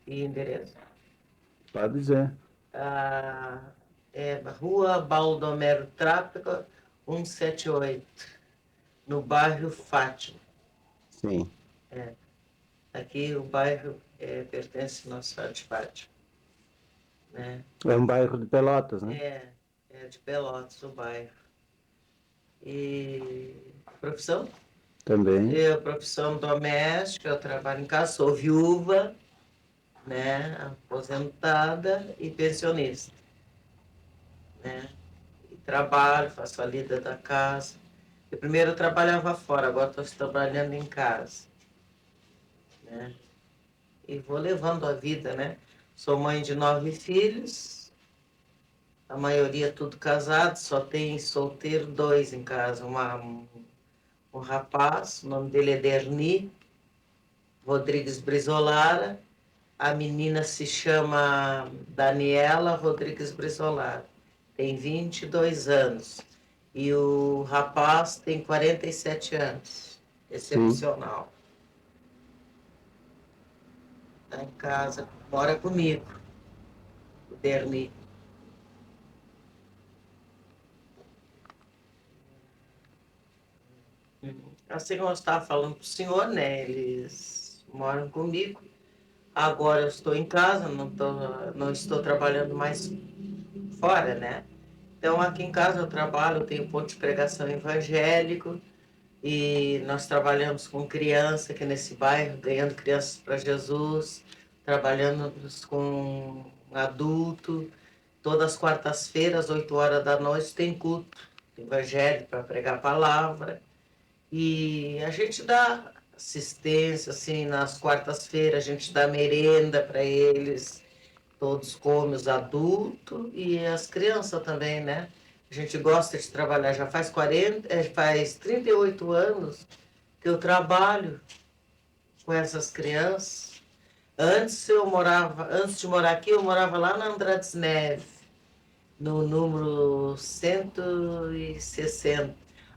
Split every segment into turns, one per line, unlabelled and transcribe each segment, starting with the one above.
e endereço.
Pode dizer.
É Rua Baldomero Trápego, 178, no bairro Fátima.
Sim.
Aqui o bairro pertence ao Nossa Senhora de Fátima. Né?
É um bairro de Pelotas, né?
É de Pelotas o bairro. E profissão?
Também.
Profissão doméstica, eu trabalho em casa, sou viúva, né? Aposentada e pensionista. Né? E trabalho, faço a lida da casa. Eu primeiro eu trabalhava fora, agora estou trabalhando em casa. Né? E vou levando a vida, né? Sou mãe de 9 filhos, a maioria tudo casado, só tem solteiro 2 em casa. Um rapaz, o nome dele é Derni Rodrigues Brizolara, a menina se chama Daniela Rodrigues Brizolara, tem 22 anos. E o rapaz tem 47 anos, excepcional. Está em casa, mora comigo, o Derni. Assim como eu estava falando para o senhor, né? Eles moram comigo. Agora eu estou em casa, não estou trabalhando mais fora, né? Então aqui em casa eu trabalho, eu tenho ponto de pregação evangélico e nós trabalhamos com criança aqui nesse bairro, ganhando crianças para Jesus, trabalhando com adulto. Todas as quartas-feiras, 8 horas da noite, tem culto evangélico para pregar a palavra. E a gente dá assistência, assim, nas quartas-feiras, a gente dá merenda para eles, todos comem, os adultos e as crianças também, né? A gente gosta de trabalhar, já faz 38 anos que eu trabalho com essas crianças. Antes de morar aqui, eu morava lá na Andrades Neves, no número 160.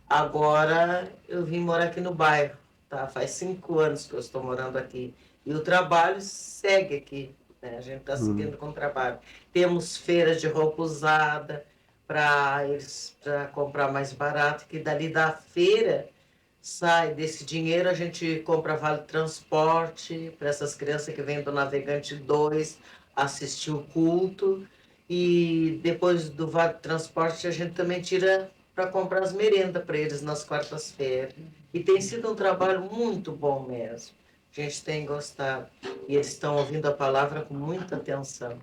Agora eu vim morar aqui no bairro, tá? Faz 5 anos que eu estou morando aqui. E o trabalho segue aqui, né? A gente está seguindo com o trabalho. Temos feiras de roupa usada para eles pra comprar mais barato, que dali da feira sai desse dinheiro, a gente compra vale transporte para essas crianças que vêm do Navegante 2 assistir o culto. E depois do vale transporte, a gente também tira para comprar as merendas para eles nas quartas-feiras. E tem sido um trabalho muito bom mesmo. A gente tem gostado. E eles estão ouvindo a palavra com muita atenção.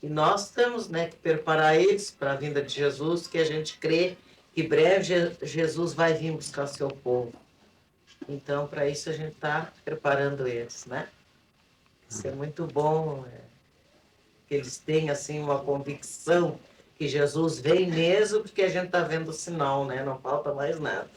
E nós temos, né, que preparar eles para a vinda de Jesus, que a gente crê que breve Jesus vai vir buscar seu povo. Então, para isso, a gente está preparando eles, né? Isso é muito bom, que eles tenham, assim, uma convicção que Jesus vem mesmo, porque a gente está vendo o sinal, né? Não falta mais nada.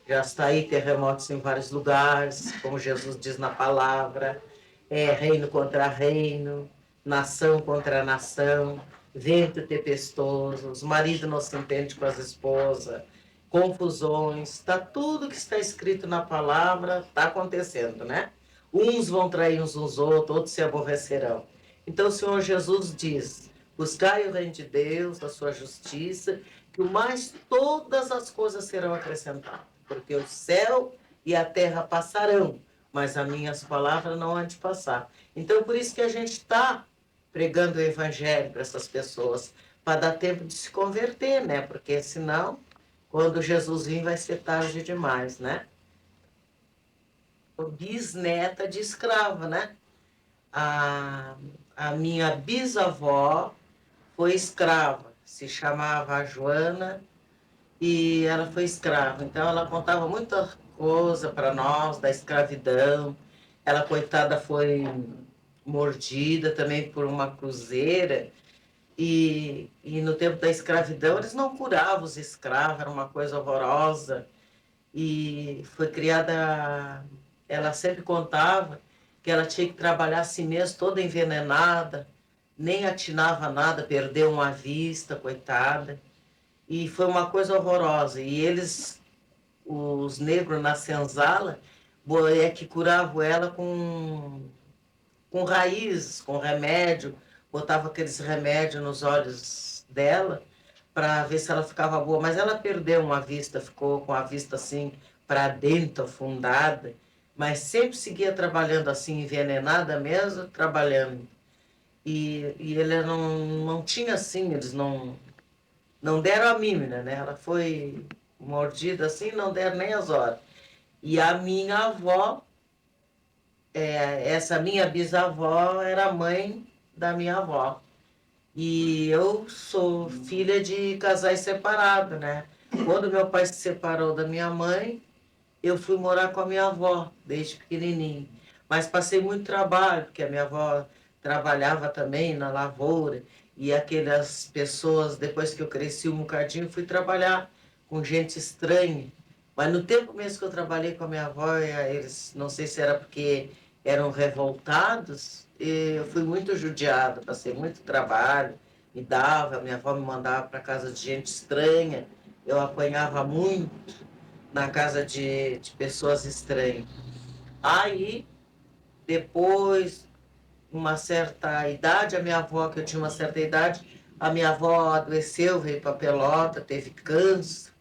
Já está aí terremotos em vários lugares, como Jesus diz na palavra, reino contra reino, nação contra nação, vento tempestuoso, os maridos não se entendem com as esposas, confusões, está tudo que está escrito na palavra, está acontecendo, né? Uns vão trair uns aos outros, outros se aborrecerão. Então o Senhor Jesus diz, buscai o reino de Deus, a sua justiça, que o mais todas as coisas serão acrescentadas, porque o céu e a terra passarão, mas as minhas palavras não hão de passar. Então, por isso que a gente está pregando o evangelho para essas pessoas, para dar tempo de se converter, né? Porque senão, quando Jesus vir, vai ser tarde demais, né? Bisneta de escrava, né? A, a minha bisavó foi escrava, se chamava Joana e ela foi escrava. Então ela contava muita coisa para nós da escravidão. Ela, coitada, foi mordida também por uma cruzeira. E no tempo da escravidão eles não curavam os escravos, era uma coisa horrorosa. E foi criada, ela sempre contava que ela tinha que trabalhar assim mesmo, toda envenenada, nem atinava nada, perdeu uma vista, coitada. E foi uma coisa horrorosa. E eles, os negros na senzala, é que curavam ela com com raízes, com remédio, botava aqueles remédios nos olhos dela para ver se ela ficava boa, mas ela perdeu uma vista, ficou com a vista assim para dentro, afundada, mas sempre seguia trabalhando assim, envenenada mesmo, trabalhando. E ele não tinha assim, eles não deram a mínima, né? Ela foi mordida assim, não deram nem as horas. E a minha avó, essa minha bisavó era mãe da minha avó. E eu sou filha de casais separados, né? Quando meu pai se separou da minha mãe, eu fui morar com a minha avó, desde pequenininho. Mas passei muito trabalho, porque a minha avó trabalhava também na lavoura. E aquelas pessoas, depois que eu cresci um bocadinho, fui trabalhar com gente estranha. Mas no tempo mesmo que eu trabalhei com a minha avó, eles, não sei se era porque eram revoltados, eu fui muito judiada, passei muito trabalho, a minha avó me mandava para casa de gente estranha, eu apanhava muito na casa de pessoas estranhas. Aí, depois, uma certa idade, a minha avó, que eu tinha uma certa idade, a minha avó adoeceu, veio para Pelota, teve câncer,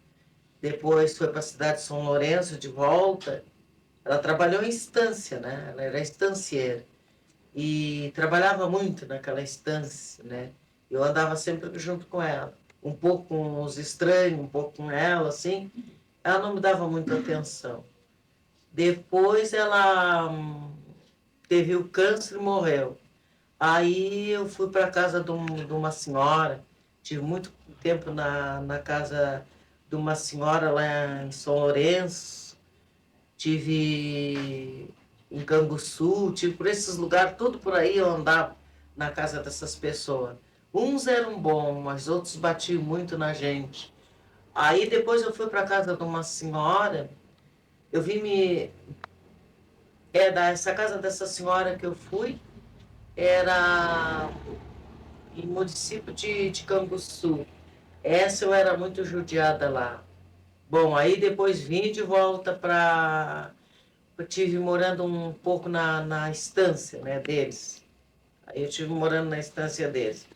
depois foi para a cidade de São Lourenço de volta. Ela trabalhou em estância, né? Ela era estancieira e trabalhava muito naquela estância, né? Eu andava sempre junto com ela, um pouco com os estranhos, um pouco com ela, assim. Ela não me dava muita atenção. Depois ela teve o câncer e morreu. Aí eu fui para a casa de uma senhora, tive muito tempo na casa de uma senhora lá em São Lourenço, tive em Canguçu, tive por esses lugares, tudo por aí eu andava na casa dessas pessoas. Uns eram bons, mas outros batiam muito na gente. Aí depois eu fui para a casa de uma senhora, eu vim me essa casa dessa senhora que eu fui, era em município de Canguçu. Essa eu era muito judiada lá. Bom, aí depois vim de volta para... Eu tive morando um pouco na estância, né, deles. Aí eu tive morando na estância deles.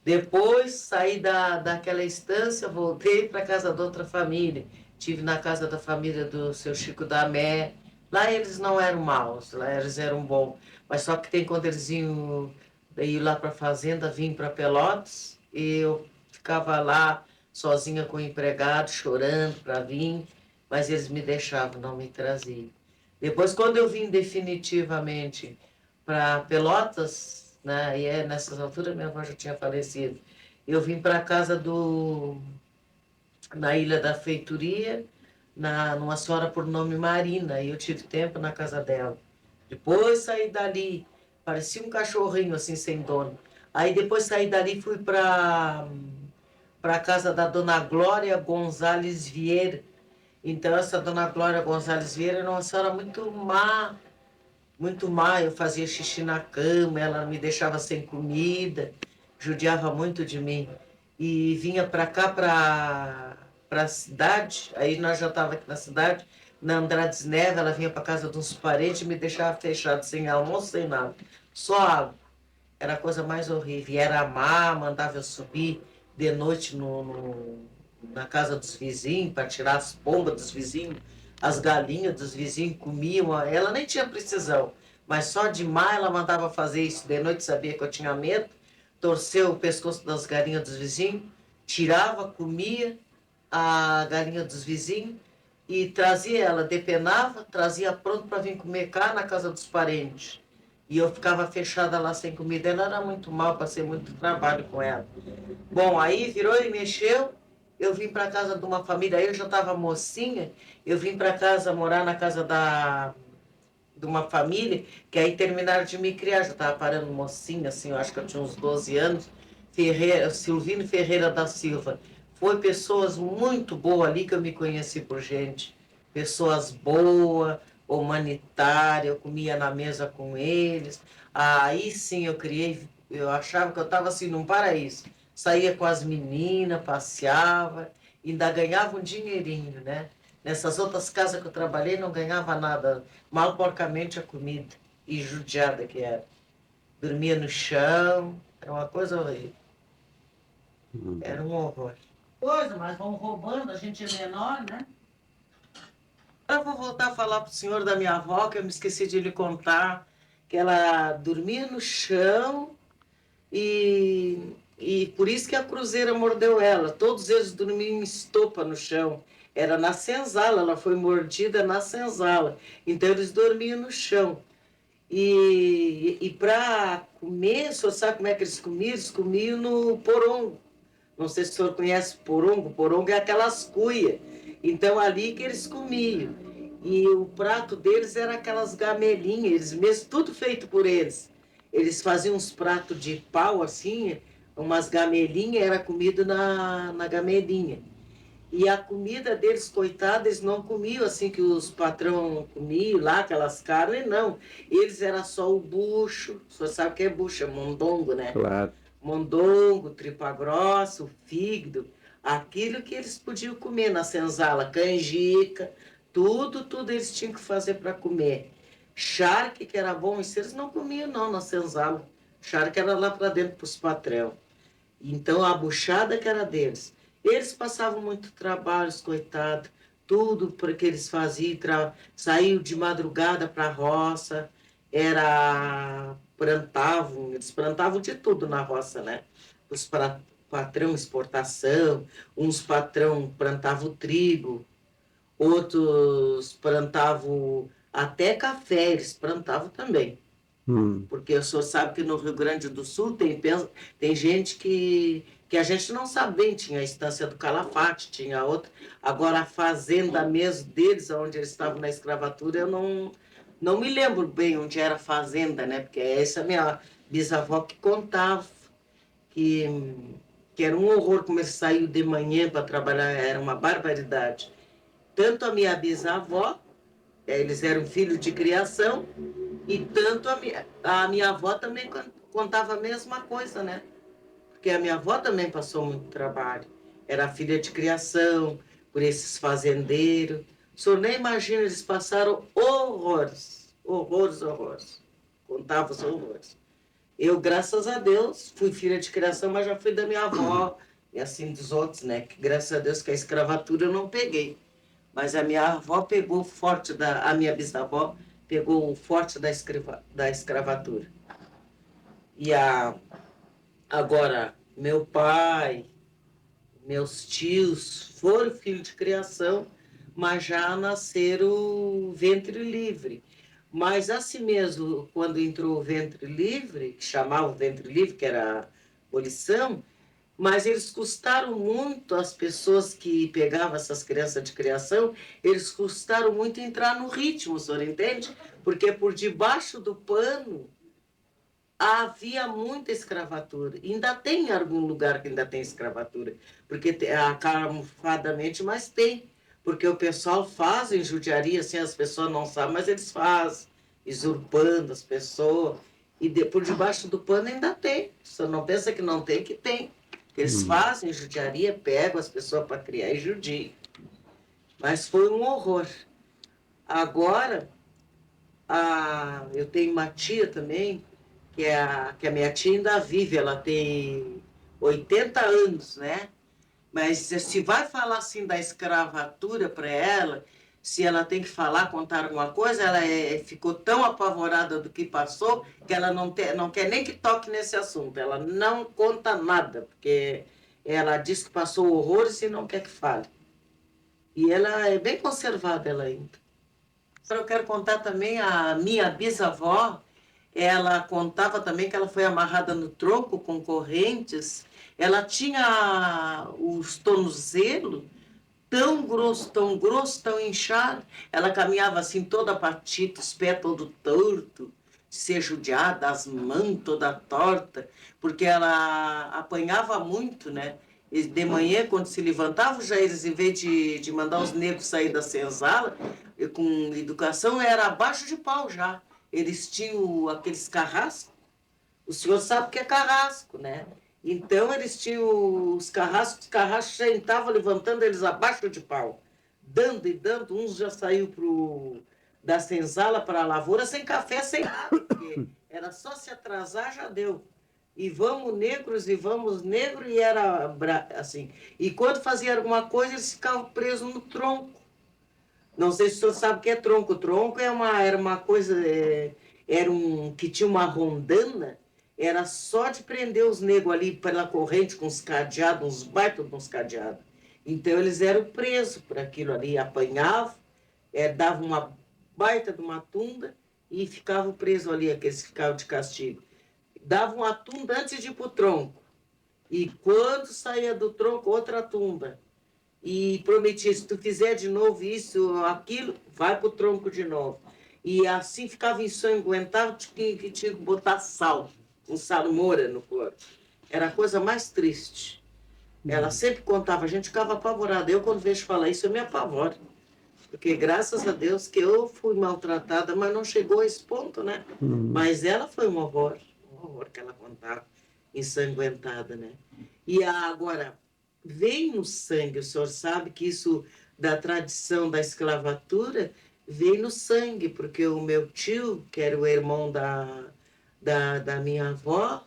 Depois saí daquela estância, voltei para casa de outra família. Tive na casa da família do seu Chico Damé. Lá eles não eram maus, lá eles eram bons. Mas só que tem quando eles iam ir lá para a fazenda, vim para Pelotas, e eu ficava lá sozinha com o empregado, chorando para vir, mas eles me deixavam, não me traziam. Depois, quando eu vim definitivamente para Pelotas, né, e nessas alturas minha avó já tinha falecido, eu vim para a casa na Ilha da Feitoria, numa senhora por nome Marina, e eu tive tempo na casa dela. Depois saí dali, parecia um cachorrinho assim, sem dono. Aí depois saí dali e fui para a casa da dona Glória Gonzalez Vieira. Então essa dona Glória Gonzalez Vieira era uma senhora muito má, muito má. Eu fazia xixi na cama, ela me deixava sem comida, judiava muito de mim. E vinha para cá, para a cidade, aí nós já estávamos aqui na cidade, na Andrades Neves, ela vinha para casa de uns parentes e me deixava fechado, sem almoço, sem nada. Só água. Era a coisa mais horrível. E era má, mandava eu subir de noite na casa dos vizinhos para tirar as pombas dos vizinhos, as galinhas dos vizinhos comiam. Ela nem tinha precisão, mas só de má ela mandava fazer isso. De noite sabia que eu tinha medo, torceu o pescoço das galinhas dos vizinhos, tirava, comia a galinha dos vizinhos e trazia ela, depenava, trazia pronto para vir comer cá na casa dos parentes. E eu ficava fechada lá sem comida. Ela era muito mal, passei muito trabalho com ela. Bom, aí virou e mexeu. Eu vim para casa de uma família, aí eu já estava mocinha. Eu vim para casa, morar na casa de uma família, que aí terminaram de me criar. Já estava parando mocinha, assim, eu acho que eu tinha uns 12 anos. Silvino Ferreira da Silva. Foi pessoas muito boas ali que eu me conheci por gente. Pessoas boas, humanitárias, eu comia na mesa com eles. Aí sim eu criei, eu achava que eu estava assim num paraíso. Saía com as meninas, passeava, ainda ganhava um dinheirinho, né? Nessas outras casas que eu trabalhei não ganhava nada, mal porcamente a comida, e judiada que era. dormia no chão, era uma coisa horrível.
Uhum.
Era um horror. Coisa, mas vão roubando, a gente é menor, né? Eu vou voltar a falar para o senhor da minha avó, que eu me esqueci de lhe contar, que ela dormia no chão e por isso que a cruzeira mordeu ela. Todos eles dormiam em estopa no chão. Era na senzala, ela foi mordida na senzala. Então eles dormiam no chão. E para comer, o senhor sabe como é que eles comiam? Eles comiam no porongo. Não sei se o senhor conhece porongo. Porongo é aquelas cuias. Então, ali que eles comiam. E o prato deles era aquelas gamelinhas, eles mesmo, tudo feito por eles. Eles faziam uns pratos de pau, assim, umas gamelinhas, era comido na gamelinha. E a comida deles, coitados, eles não comiam assim que os patrão comiam lá, aquelas carnes, não. Eles era só o bucho, o senhor sabe o que é bucho, é mondongo, né?
Claro.
Mondongo, tripa grossa, o fígado, aquilo que eles podiam comer na senzala, canjica, tudo eles tinham que fazer para comer. Charque, que era bom, isso eles não comiam não na senzala. Charque era lá para dentro para os patrão. Então a buchada que era deles. Eles passavam muito trabalho, coitados, tudo porque eles faziam, saíam de madrugada para a roça, eles plantavam de tudo na roça, né? Os patrão exportação, uns patrão plantavam trigo, outros plantavam até café, eles plantavam também. Porque o senhor sabe que no Rio Grande do Sul tem gente que a gente não sabe bem, tinha a estância do Calafate, tinha outra. Agora a fazenda mesmo deles, onde eles estavam na escravatura, eu não me lembro bem onde era a fazenda, né? Porque essa é a minha bisavó que contava, que, que era um horror como eles saíam de manhã para trabalhar, era uma barbaridade. Tanto a minha bisavó, eles eram filhos de criação, e tanto a minha avó também contava a mesma coisa, né? Porque a minha avó também passou muito trabalho. Era filha de criação, por esses fazendeiros. O senhor nem imagina, eles passaram horrores, horrores, horrores. Contava os horrores. Eu, graças a Deus, fui filha de criação, mas já fui da minha avó, e assim dos outros, né? Que graças a Deus que a escravatura eu não peguei. Mas a minha avó pegou forte, a minha bisavó pegou o forte da escravatura. E agora, meu pai, meus tios foram filhos de criação, mas já nasceram ventre livre. Mas assim mesmo, quando entrou o ventre livre, que chamava o ventre livre, que era a abolição, mas eles custaram muito, as pessoas que pegavam essas crianças de criação, eles custaram muito entrar no ritmo, o senhor entende? Porque por debaixo do pano havia muita escravatura. Ainda tem algum lugar que ainda tem escravatura, porque camufladamente, mas tem. Porque o pessoal faz em judiaria, assim, as pessoas não sabem, mas eles fazem, usurpando as pessoas. E por debaixo do pano ainda tem. Você não pensa que não tem, que tem. Eles fazem judiaria, pegam as pessoas para criar e judiam. Mas foi um horror. Agora, eu tenho uma tia também, que a minha tia ainda vive, ela tem 80 anos, né? Mas se vai falar assim da escravatura para ela, se ela tem que falar, contar alguma coisa, ela ficou tão apavorada do que passou que ela não quer nem que toque nesse assunto. Ela não conta nada, porque ela diz que passou horrores e não quer que fale. E ela é bem conservada, ela ainda. Eu quero contar também a minha bisavó. Ela contava também que ela foi amarrada no tronco com correntes. Ela tinha os tornozelos tão grosso, tão inchado. Ela caminhava assim toda patita, os pés todo torto, ser judiada, as mãos toda torta, porque ela apanhava muito, né? E de manhã, quando se levantavam, já eles, em vez de mandar os negros sair da senzala, com educação, era abaixo de pau já. Eles tinham aqueles carrascos. O senhor sabe o que é carrasco, né? Então eles tinham os carrascos sentavam levantando eles abaixo de pau, dando e dando, uns já saiu da senzala para a lavoura sem café, sem nada, porque Era só se atrasar, já deu. E vamos negros, e vamos negro, e era assim. E quando fazia alguma coisa, eles ficavam presos no tronco. Não sei se o senhor sabe o que é tronco. Tronco era uma coisa, que tinha uma rondana, era só de prender os negros ali pela corrente com os cadeados, uns baitos de uns cadeados. Então eles eram presos por aquilo ali, apanhavam, davam uma baita de uma tunda e ficavam presos ali, aqueles que ficavam de castigo. Davam uma tunda antes de ir para o tronco. E quando saía do tronco, outra tunda. E prometia, se tu fizer de novo isso ou aquilo, vai pro tronco de novo. E assim ficava ensanguentado, tinha que botar sal, um salmoura no corpo. Era a coisa mais triste. Ela sempre contava, a gente ficava apavorada. Eu, quando vejo falar isso, eu me apavoro. Porque, graças a Deus, que eu fui maltratada, mas não chegou a esse ponto, né? Mas ela foi um horror que ela contava, ensanguentada, né? E agora, vem no sangue, o senhor sabe que isso da tradição da escravatura vem no sangue, porque o meu tio, que era o irmão da minha avó,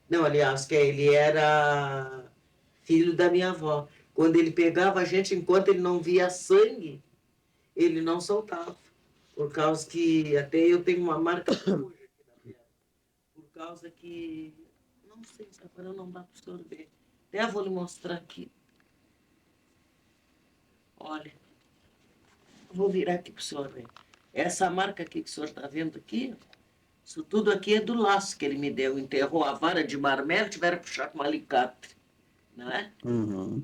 não, aliás, que ele era filho da minha avó. Quando ele pegava a gente, enquanto ele não via sangue, ele não soltava. Por causa que, até eu tenho uma marca hoje aqui na perna, por causa que, não sei se agora não dá para o senhor ver. Até vou lhe mostrar aqui. Olha, vou virar aqui para o senhor ver. Essa marca aqui que o senhor está vendo aqui, isso tudo aqui é do laço que ele me deu. Enterrou a vara de marmelo, tiveram que puxar com um alicate. Não é?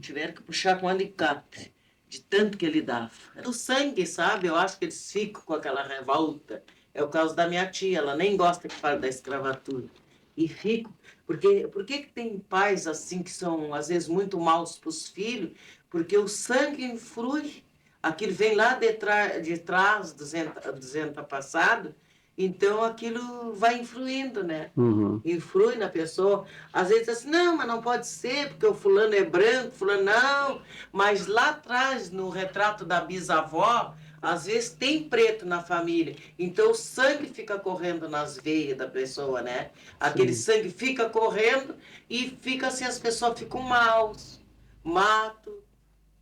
Tiveram que puxar com um alicate, de tanto que ele dava. Do sangue, sabe? Eu acho que eles ficam com aquela revolta. É o caso da minha tia, ela nem gosta que fale da escravatura. E fico. Por que tem pais assim que são, às vezes, muito maus para os filhos? Porque o sangue influi. Aquilo vem lá de trás dos antepassados, então aquilo vai influindo, né? Influi na pessoa. Às vezes assim, não, mas não pode ser, porque o fulano é branco, fulano não. Mas lá atrás, no retrato da bisavó, às vezes tem preto na família. Então o sangue fica correndo nas veias da pessoa, né? Aquele sangue fica correndo e fica assim, as pessoas ficam maus, matam.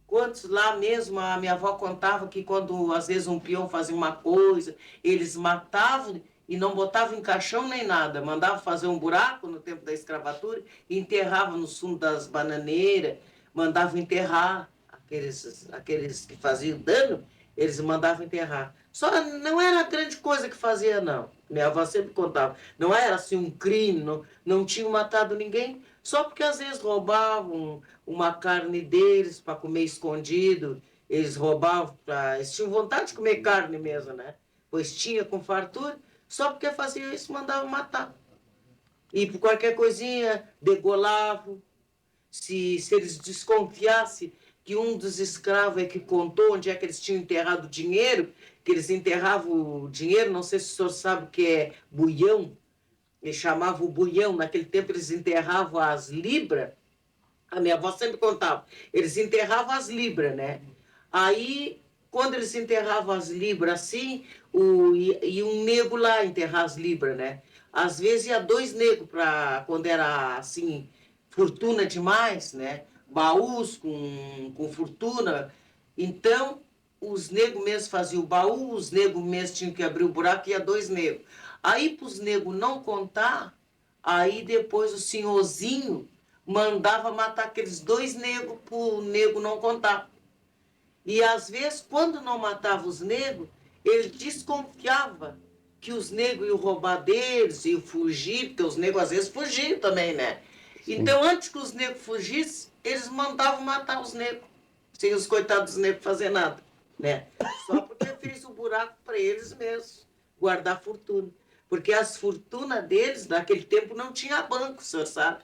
Quantos lá mesmo, a minha avó contava que quando às vezes um peão fazia uma coisa, eles matavam e não botavam em caixão nem nada, mandavam fazer um buraco no tempo da escravatura e enterravam no fundo das bananeiras, mandavam enterrar aqueles que faziam dano, eles mandavam enterrar. Só não era grande coisa que fazia, não. Minha avó sempre contava. Não era assim um crime, não tinham matado ninguém, só porque às vezes roubavam uma carne deles para comer escondido. Eles roubavam, eles tinham vontade de comer carne mesmo, né? Pois tinha com fartura, só porque faziam isso, mandavam matar. E por qualquer coisinha, degolavam. Se eles desconfiassem que um dos escravos é que contou onde é que eles tinham enterrado o dinheiro, que eles enterravam o dinheiro, não sei se o senhor sabe o que é buião, eles chamavam o buião, naquele tempo eles enterravam as libras. A minha avó sempre contava, eles enterravam as libras, né? Aí, quando eles enterravam as libras assim, ia um nego lá enterrar as libras, né? Às vezes ia dois negros, quando era assim, fortuna demais, né? Baús com fortuna. Então, os negros mesmo faziam o baú, os negros mesmo tinham que abrir o buraco e ia dois negros. Aí, para os negros não contar, aí depois o senhorzinho mandava matar aqueles dois negros para o nego não contar. E às vezes, quando não matava os negros, ele desconfiava que os negros iam roubar deles, iam fugir, porque os negros às vezes fugiam também, né? Então, antes que os negros fugissem, eles mandavam matar os negros, sem os coitados dos negros fazer nada, né? Só porque fez o buraco para eles mesmos, guardar fortuna. Porque as fortunas deles, naquele tempo, não tinha banco, o senhor sabe?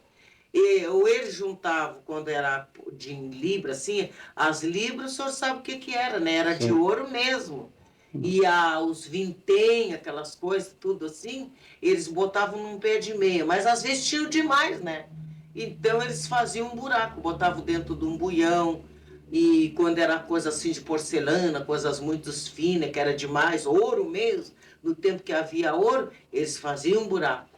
Ou eles juntavam, quando era de libra, assim, as libras, o senhor sabe o que era, né? Era de ouro mesmo. E os vintém, aquelas coisas, tudo assim, eles botavam num pé de meia. Mas às vezes tinham demais, né? Então eles faziam um buraco, botavam dentro de um buião. E quando era coisa assim de porcelana, coisas muito finas, que era demais, ouro mesmo, no tempo que havia ouro, eles faziam um buraco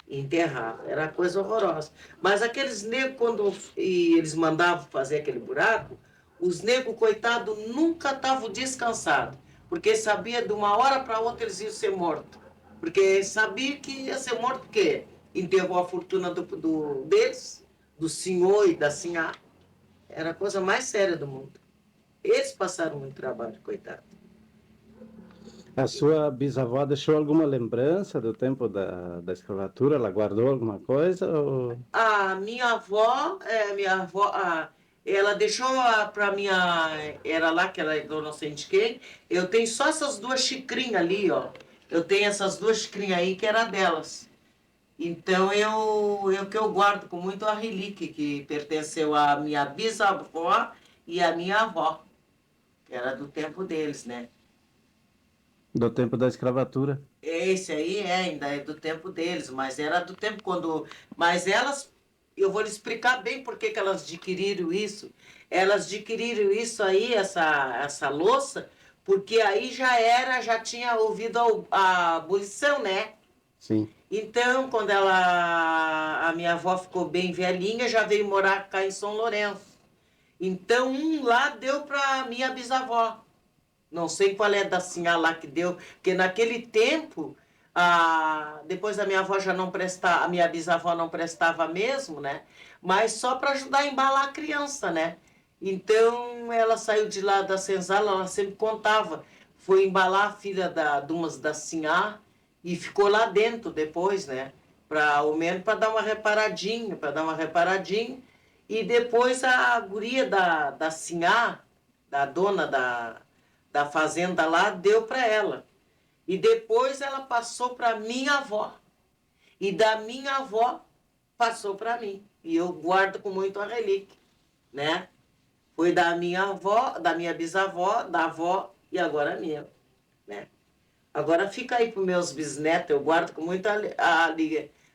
e enterravam. Era coisa horrorosa. Mas aqueles negros, quando eles mandavam fazer aquele buraco, os negros, coitados, nunca estavam descansados, porque sabia de uma hora para outra eles iam ser mortos. Porque sabia que ia ser morto porque enterrou a fortuna deles, do senhor e da senhora. Era a coisa mais séria do mundo. Eles passaram muito trabalho, coitado.
A sua bisavó deixou alguma lembrança do tempo da escravatura? Ela guardou alguma coisa? Ou...
A minha avó, ela deixou para minha, era lá que ela é do não sei de quem, eu tenho só essas duas xicrinhas ali, ó. Eu tenho essas duas xicrinhas aí que era delas. Então eu guardo com muito a relíquia que pertenceu à minha bisavó e à minha avó, que era do tempo deles, né?
do tempo da escravatura?
Esse aí ainda é do tempo deles, mas era do tempo quando. Mas elas, eu vou lhe explicar bem por que elas adquiriram isso. Elas adquiriram isso aí, essa louça, porque aí já tinha ouvido a abolição, né?
Sim.
Então, quando a minha avó ficou bem velhinha, já veio morar cá em São Lourenço. Então, um lá deu para minha bisavó. Não sei qual é da senhora lá que deu, porque naquele tempo, depois a minha avó já não prestava, a minha bisavó não prestava mesmo, né? Mas só para ajudar a embalar a criança, né? Então ela saiu de lá da senzala, ela sempre contava, foi embalar a filha de umas da sinhá e ficou lá dentro depois, né? Ao menos para dar uma reparadinha, E depois a guria da sinhá, da dona da fazenda lá, deu para ela. E depois ela passou para minha avó. E da minha avó passou para mim. E eu guardo com muito a relíquia, né? Foi da minha avó, da minha bisavó, da avó e agora a minha, né? Agora fica aí para os meus bisnetos, eu guardo com muita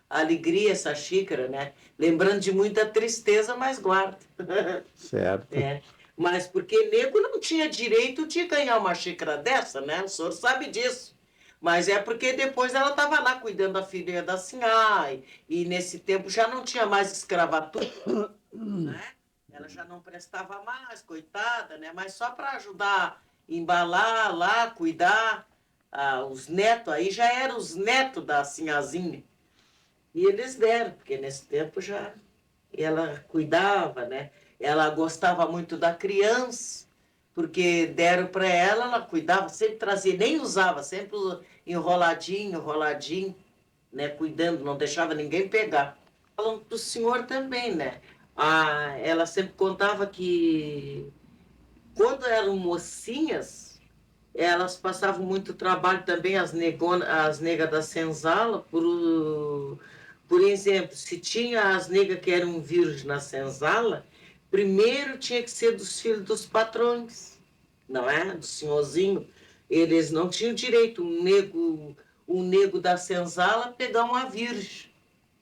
alegria essa xícara, né? Lembrando de muita tristeza, mas guardo.
Certo.
É. Mas porque nego não tinha direito de ganhar uma xícara dessa, né? O senhor sabe disso. Mas é porque depois ela estava lá cuidando da filha da senhora, e nesse tempo já não tinha mais escravatura, né? Ela já não prestava mais, coitada, né? Mas só para ajudar, embalar lá, cuidar, os netos, aí já eram os netos da sinhazinha. E eles deram, porque nesse tempo já ela cuidava, né? Ela gostava muito da criança, porque deram para ela, ela cuidava, sempre trazia, nem usava, sempre enroladinho, né? Cuidando, não deixava ninguém pegar. Falando do senhor também, né? Ela sempre contava que quando eram mocinhas, elas passavam muito trabalho também, as negas da senzala, por exemplo, se tinha as negras que eram virgens na senzala, primeiro tinha que ser dos filhos dos patrões, não é? Do senhorzinho. Eles não tinham direito, um nego da senzala, pegar uma virgem,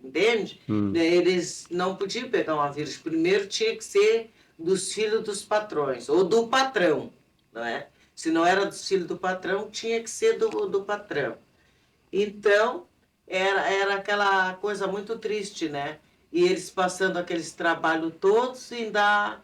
entende? Eles não podiam pegar uma virgem. Primeiro tinha que ser dos filhos dos patrões, ou do patrão, não é? Se não era dos filhos do patrão, tinha que ser do patrão. Então, era aquela coisa muito triste, né? E eles passando aqueles trabalhos todos, e ainda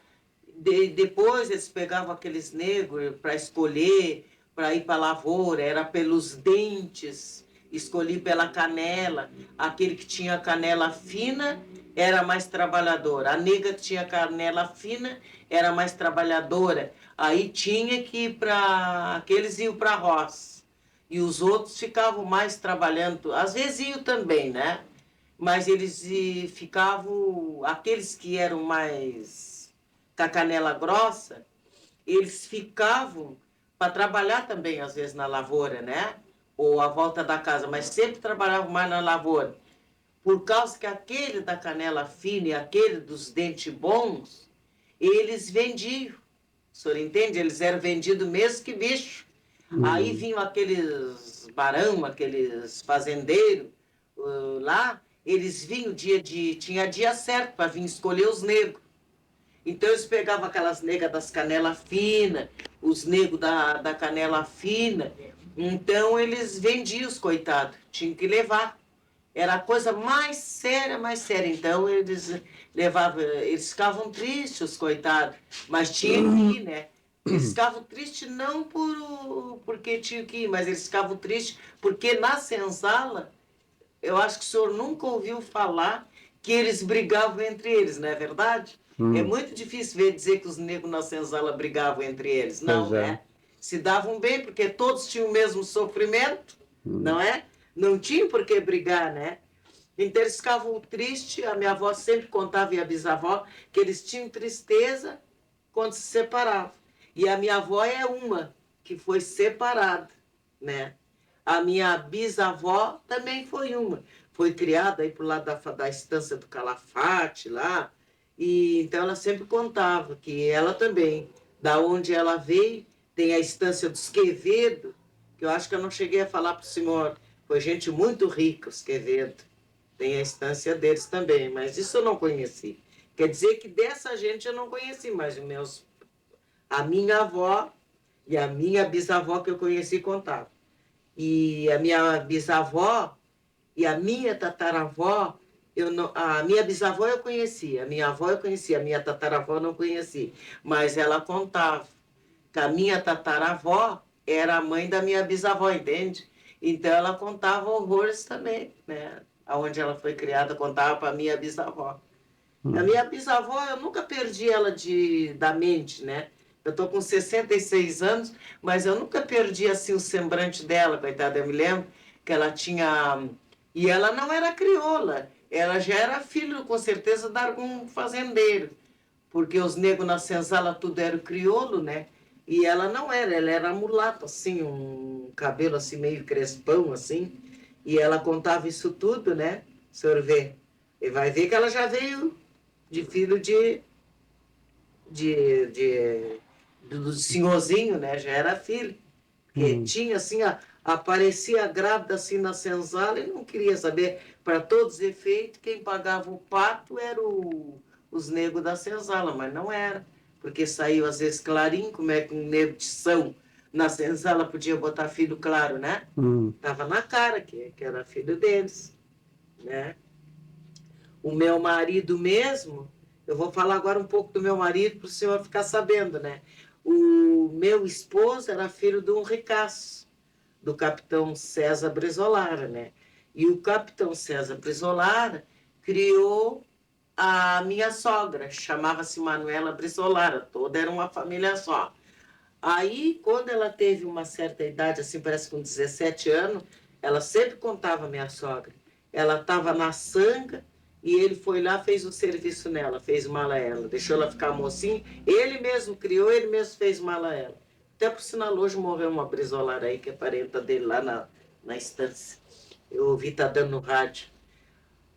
depois eles pegavam aqueles negros para escolher, para ir para a lavoura, era pelos dentes, escolhi pela canela. Aquele que tinha canela fina era mais trabalhador, a nega que tinha canela fina era mais trabalhadora. Aí tinha que ir para. Aqueles iam para a roça. E os outros ficavam mais trabalhando, às vezes iam também, né? Mas eles ficavam, aqueles que eram mais com a canela grossa, eles ficavam para trabalhar também, às vezes, na lavoura, né? Ou à volta da casa, mas sempre trabalhavam mais na lavoura. Por causa que aquele da canela fina e aquele dos dentes bons, eles vendiam. O senhor entende? Eles eram vendidos mesmo que bicho. Aí vinham aqueles barão, aqueles fazendeiros lá, eles vinham tinha dia certo para vir escolher os negros. Então eles pegavam aquelas negas das canelas finas, os negros da canela fina, Então eles vendiam os coitados, tinham que levar. Era a coisa mais séria, mais séria. Então eles levavam, eles ficavam tristes, os coitados, mas tinha que ir, né? Eles ficavam tristes não porque tinham que ir, mas eles ficavam tristes porque na senzala, eu acho que o senhor nunca ouviu falar que eles brigavam entre eles, não é verdade? É
Hum,
muito difícil ver dizer que os negros na senzala brigavam entre eles.
pois
Não,
é.
né? Se davam bem porque todos tinham o mesmo sofrimento, não
Hum,
é? Não tinha por que brigar, né? Então eles ficavam tristes, a minha avó sempre contava, e a bisavó, que eles tinham tristeza quando se separavam. E a minha avó é uma que foi separada, né? A minha bisavó também foi uma. Foi criada aí pro lado da estância do Calafate, lá. E então ela sempre contava que ela também, da onde ela veio, tem a estância dos Quevedo, que eu acho que eu não cheguei a falar para o senhor. Foi gente muito rica, os Quevedo. Tem a estância deles também, mas isso eu não conheci. Quer dizer que dessa gente eu não conheci, mas a minha avó e a minha bisavó que eu conheci contavam. E a minha bisavó e a minha tataravó, eu não, a minha bisavó eu conheci, a minha avó eu conheci, a minha tataravó eu não conheci, mas ela contava que a minha tataravó era a mãe da minha bisavó, entende? Então ela contava horrores também, né? Aonde ela foi criada, contava para a minha bisavó. A
hum,
minha bisavó, eu nunca perdi ela da mente, né? Eu estou com 66 anos, mas eu nunca perdi assim o semblante dela, coitada. Eu me lembro que ela tinha. E ela não era crioula, ela já era filho, com certeza, de algum fazendeiro, porque os negros na senzala tudo era crioulo, né? E ela não era, ela era mulata, assim, um cabelo assim meio crespão, assim. E ela contava isso tudo, né? O senhor vê. E vai ver que ela já veio de filho de do senhorzinho, né? Já era filho. Porque
hum,
tinha assim, aparecia grávida assim na senzala e não queria saber. Para todos os efeitos, quem pagava o pato era os negros da senzala, mas não era. Porque saiu às vezes clarinho, como é que um negro de São na senzala podia botar filho claro, né?
hum,
Tava na cara que era filho deles, né? O meu marido mesmo, eu vou falar agora um pouco do meu marido para o senhor ficar sabendo, né? O meu esposo era filho de um ricaço, do capitão César Brizolara, né? E o capitão César Brizolara criou a minha sogra, chamava-se Manuela Brizolara, toda era uma família só. Aí, quando ela teve uma certa idade, assim, parece com 17 anos, ela sempre contava a minha sogra. Ela estava na sanga e ele foi lá, fez o serviço nela, fez mala a ela, deixou ela ficar mocinha. Ele mesmo criou, ele mesmo fez mala a ela. Até por sinal, hoje morreu uma brisolara aí, que é parenta dele lá na estância. Eu ouvi, tá dando no rádio.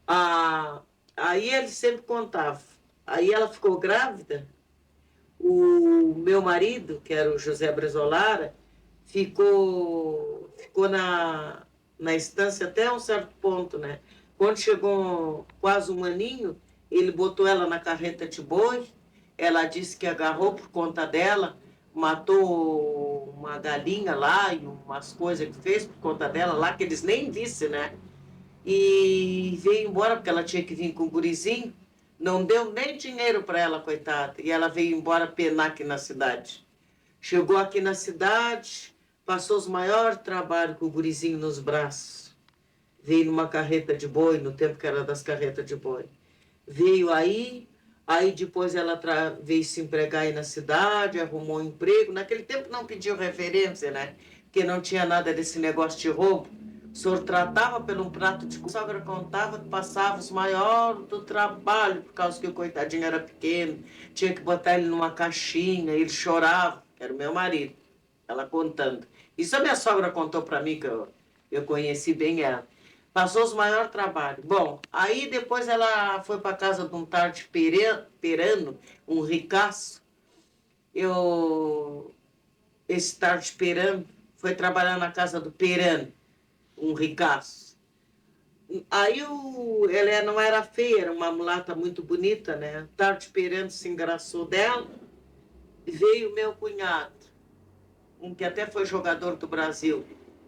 Ah, aí ele sempre contava. Aí ela ficou grávida, o meu marido, que era o José Brezolara, ficou na estância até um certo ponto, né? Quando chegou quase um aninho, ele botou ela na carreta de boi, ela disse que agarrou por conta dela, matou uma galinha lá e umas coisas que fez por conta dela lá, que eles nem vissem, né? E veio embora, porque ela tinha que vir com o gurizinho. Não deu nem dinheiro para ela, coitada. E ela veio embora penar aqui na cidade. Chegou aqui na cidade, passou os maiores trabalhos com o gurizinho nos braços. Veio numa carreta de boi, no tempo que era das carretas de boi. Veio aí depois ela veio se empregar aí na cidade, arrumou um emprego. Naquele tempo não pediu referência, né? Porque não tinha nada desse negócio de roubo. O senhor tratava pelo um prato de comida. A sogra contava que passava os maiores do trabalho, por causa que o coitadinho era pequeno, tinha que botar ele numa caixinha, ele chorava, era o meu marido, ela contando. Isso a minha sogra contou para mim, que eu conheci bem ela. Passou os maiores trabalhos. Bom, aí depois ela foi para casa de um tal de Perano, um ricaço. Eu, esse tal de Perano foi trabalhar na casa do Perano, um ricaço. Aí ela não era feia, era uma mulata muito bonita, né? O tal de Perano se engraçou dela. Veio meu cunhado, um que até foi jogador do Brasil.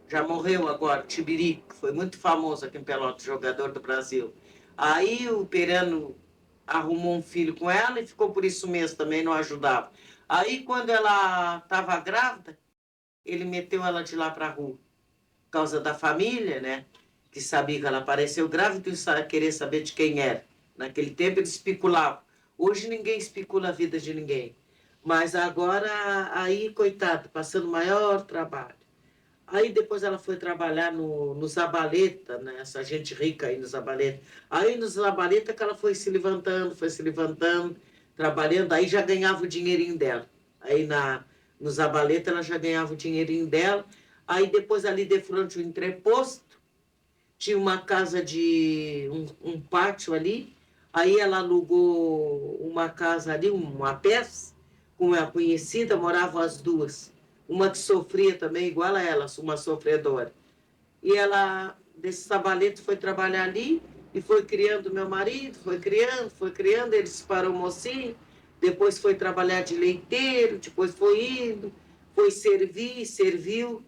já morreu agora, Tibirico, foi muito famoso aqui em Pelotas, jogador do Brasil. Aí o Perano arrumou um filho com ela e ficou por isso mesmo, também não ajudava. Aí quando ela estava grávida, ele meteu ela de lá para a rua, por causa da família, né? Que sabia que ela apareceu grávida e querer saber de quem era. Naquele tempo eles especulavam. Hoje ninguém especula a vida de ninguém. Mas agora, aí, coitado, passando o maior trabalho. Aí depois ela foi trabalhar no Zabaleta, né? Essa gente rica aí no Zabaleta. Aí no Zabaleta que ela foi se levantando, trabalhando, aí já ganhava o dinheirinho dela. Aí no Zabaleta ela já ganhava o dinheirinho dela. Aí depois ali de frente o entreposto, tinha uma casa de um pátio ali. Aí ela alugou uma casa ali, uma peça, com uma conhecida, moravam as duas. Uma que sofria também, igual a ela, uma sofredora. E ela, desse sabaleto, foi trabalhar ali e foi criando meu marido, foi criando, ele se parou mocinho, depois foi trabalhar de leiteiro, depois foi indo, foi servir, serviu,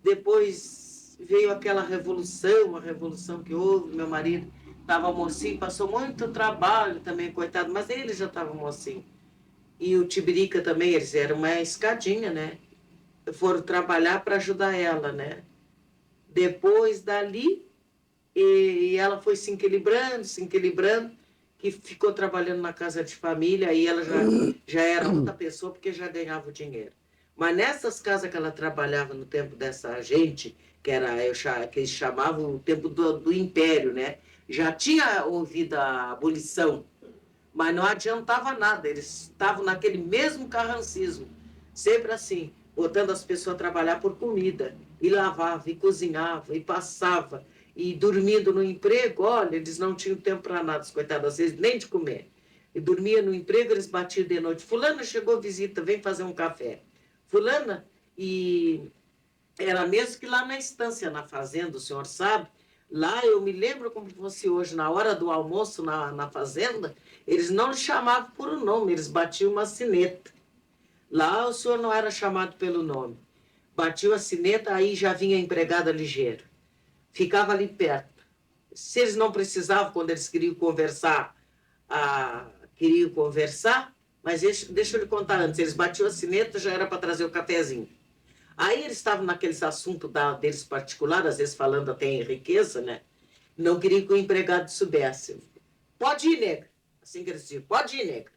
depois veio aquela revolução, a revolução que houve, meu marido estava mocinho, passou muito trabalho também, coitado, mas ele já estava mocinho. E o Tibirica também, eles eram uma escadinha, né? Foram trabalhar para ajudar ela, né? Depois dali, e ela foi se equilibrando, que ficou trabalhando na casa de família, aí ela já era outra pessoa, porque já ganhava o dinheiro. Mas nessas casas que ela trabalhava no tempo dessa gente, que eles chamavam o tempo do Império, né? Já tinha ouvido a abolição, mas não adiantava nada, eles estavam naquele mesmo carrancismo, sempre assim, botando as pessoas a trabalhar por comida, e lavava, e cozinhava, e passava, e dormindo no emprego, olha, eles não tinham tempo para nada, coitados, às vezes nem de comer. E dormia no emprego, eles batiam de noite. Fulana chegou visita, vem fazer um café. Fulana, e era mesmo que lá na estância, na fazenda, o senhor sabe, lá eu me lembro como fosse hoje, na hora do almoço na fazenda, eles não lhe chamavam por o nome, eles batiam uma sineta. Lá o senhor não era chamado pelo nome. Batiu a sineta, aí já vinha a empregada ligeira. Ficava ali perto. Se eles não precisavam, quando eles queriam conversar, queriam conversar, mas deixa eu lhe contar antes, eles batiam a sineta, já era para trazer o cafezinho. Aí eles estavam naqueles assuntos deles particulares, às vezes falando até em riqueza, né? Não queriam que o empregado soubesse. Pode ir, negra. Assim que eles diziam, pode ir, negra.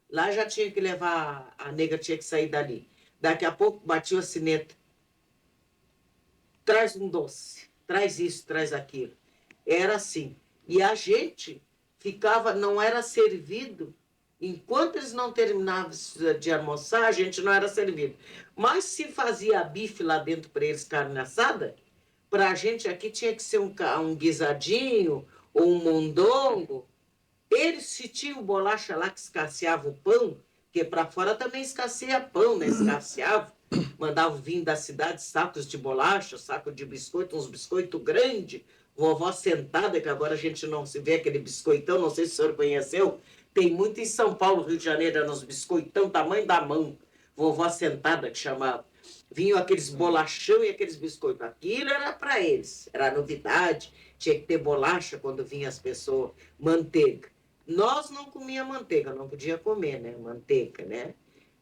Lá já tinha que levar, a negra tinha que sair dali. Daqui a pouco batia a sineta. Traz um doce, traz isso, traz aquilo. Era assim. E a gente ficava, não era servido. Enquanto eles não terminavam de almoçar, a gente não era servido. Mas se fazia bife lá dentro para eles, carne assada, para a gente aqui tinha que ser um guisadinho ou um mondongo. Eles, se tinham bolacha lá que escasseava o pão, porque para fora também escasseia pão, né? Escasseava. Mandavam vir da cidade sacos de bolacha, saco de biscoito, uns biscoitos grandes. Vovó sentada, que agora a gente não se vê aquele biscoitão, não sei se o senhor conheceu. Tem muito em São Paulo, Rio de Janeiro, eram uns biscoitão, tamanho da mão. Vovó sentada, que chamava. Vinham aqueles bolachão e aqueles biscoitos. Aquilo era para eles, era novidade. Tinha que ter bolacha quando vinham as pessoas, manteiga. Nós não comia manteiga, não podia comer, né? Manteiga, né?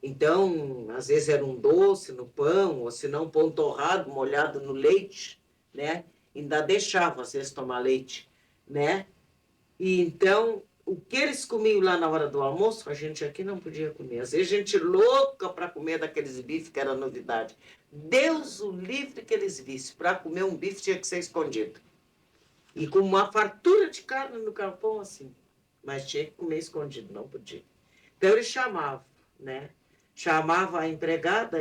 Então, às vezes era um doce no pão, ou se não, pão torrado, molhado no leite, né? Ainda deixava, às vezes, tomar leite, né? E então, o que eles comiam lá na hora do almoço, a gente aqui não podia comer. Às vezes, gente louca para comer daqueles bifes, que era novidade. Deus o livre que eles vissem. Para comer um bife tinha que ser escondido. E com uma fartura de carne no galpão, assim. Mas tinha que comer escondido, não podia. Então, eles chamavam, né? Chamava a empregada,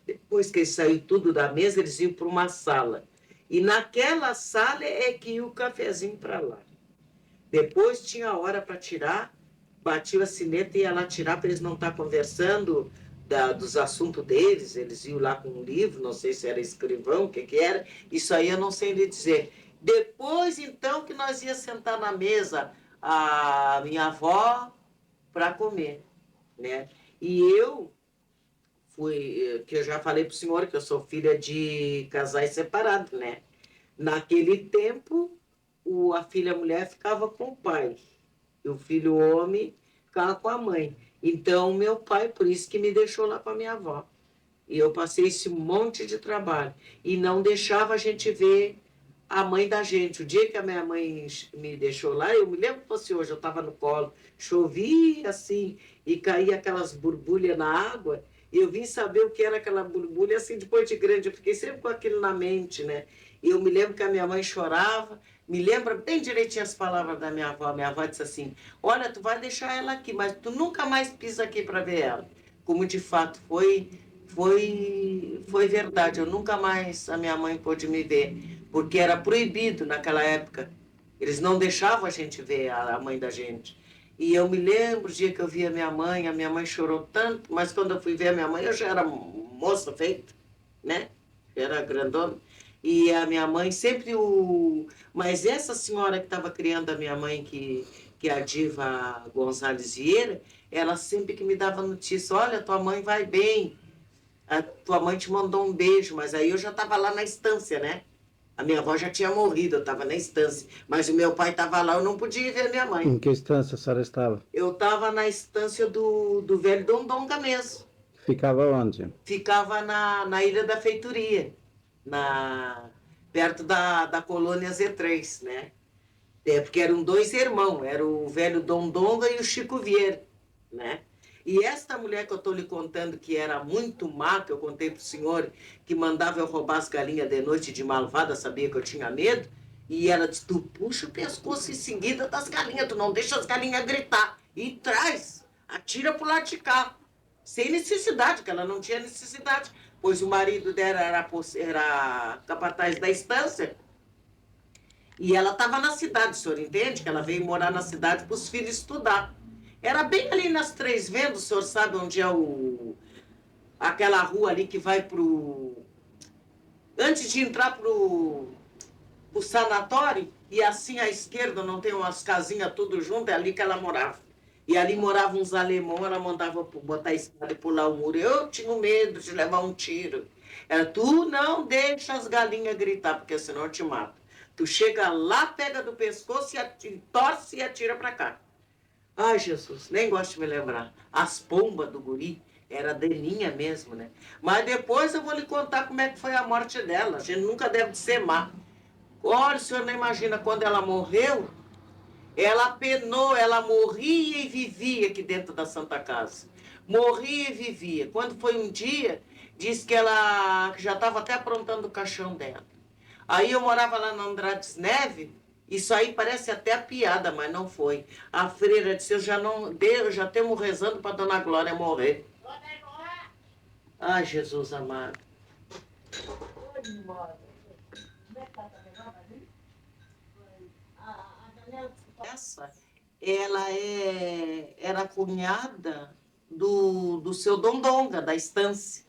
depois que saiu tudo da mesa, eles iam para uma sala. E naquela sala é que ia o cafezinho para lá. Depois tinha a hora para tirar, batia a sineta e ia lá tirar para eles não estar conversando dos assuntos deles. Eles iam lá com um livro, não sei se era escrivão, o que era. Isso aí eu não sei lhe dizer. Depois, então, que nós ia sentar na mesa, a minha avó para comer, né? E eu que eu já falei para o senhor que eu sou filha de casais separados, né? Naquele tempo, a filha mulher ficava com o pai, e o filho homem ficava com a mãe. Então, meu pai, por isso que me deixou lá com a minha avó. E eu passei esse monte de trabalho. E não deixava a gente ver a mãe da gente. O dia que a minha mãe me deixou lá, eu me lembro que fosse hoje, eu estava no colo, chovia assim, e caía aquelas borbulhas na água, e eu vim saber o que era aquela borbulha assim depois de grande. Eu fiquei sempre com aquilo na mente, né? E eu me lembro que a minha mãe chorava, me lembra bem direitinho as palavras da minha avó. Minha avó disse assim: olha, tu vai deixar ela aqui, mas tu nunca mais pisa aqui para ver ela. Como de fato foi verdade. Eu nunca mais a minha mãe pôde me ver, porque era proibido naquela época. Eles não deixavam a gente ver a mãe da gente. E eu me lembro o dia que eu vi a minha mãe chorou tanto, mas quando eu fui ver a minha mãe, eu já era moça feita, né? Era grandona. E a minha mãe sempre o... Mas essa senhora que estava criando a minha mãe, que é a Diva Gonzalez Vieira, ela sempre que me dava notícia: olha, tua mãe vai bem, a tua mãe te mandou um beijo. Mas aí eu já estava lá na estância, né? A minha avó já tinha morrido, eu estava na estância. Mas o meu pai estava lá, eu não podia ver a minha mãe.
Em que instância a senhora estava?
Eu estava na estância do velho Dondonga mesmo.
Ficava onde?
Ficava na Ilha da Feitoria, perto da colônia Z3, né? Porque eram dois irmãos, era o velho Dondonga e o Chico Vieira, né? E esta mulher que eu estou lhe contando, que era muito má, que eu contei para o senhor, que mandava eu roubar as galinhas de noite de malvada, sabia que eu tinha medo, e ela disse: tu puxa o pescoço em seguida das galinhas, tu não deixa as galinhas gritar, e traz, atira pro lado de cá, sem necessidade, que ela não tinha necessidade, pois o marido dela era capataz da estância, e ela estava na cidade, o senhor entende? Que ela veio morar na cidade para os filhos estudar. Era bem ali nas Três Vendas, o senhor sabe onde é aquela rua ali que vai pro... Antes de entrar pro sanatório, e assim à esquerda não tem umas casinhas tudo junto, é ali que ela morava. E ali moravam uns alemãos, ela mandava botar a escada e pular o muro. Eu tinha medo de levar um tiro. Ela: tu não deixa as galinhas gritar, porque senão eu te mato. Tu chega lá, pega do pescoço e torce e atira para cá. Ai, Jesus, nem gosto de me lembrar. As pombas do guri era delinha mesmo, né? Mas depois eu vou lhe contar como é que foi a morte dela. A gente nunca deve ser má. Olha, o senhor não imagina, quando ela morreu, ela penou, ela morria e vivia aqui dentro da Santa Casa. Morria e vivia. Quando foi um dia, disse que ela já estava até aprontando o caixão dela. Aí eu morava lá na Andrades Neves. Isso aí parece até piada, mas não foi. A freira disse: eu já temos rezando para Dona Glória morrer. Ai, Jesus amado. Essa, ela era cunhada do seu Dondonga, da estância,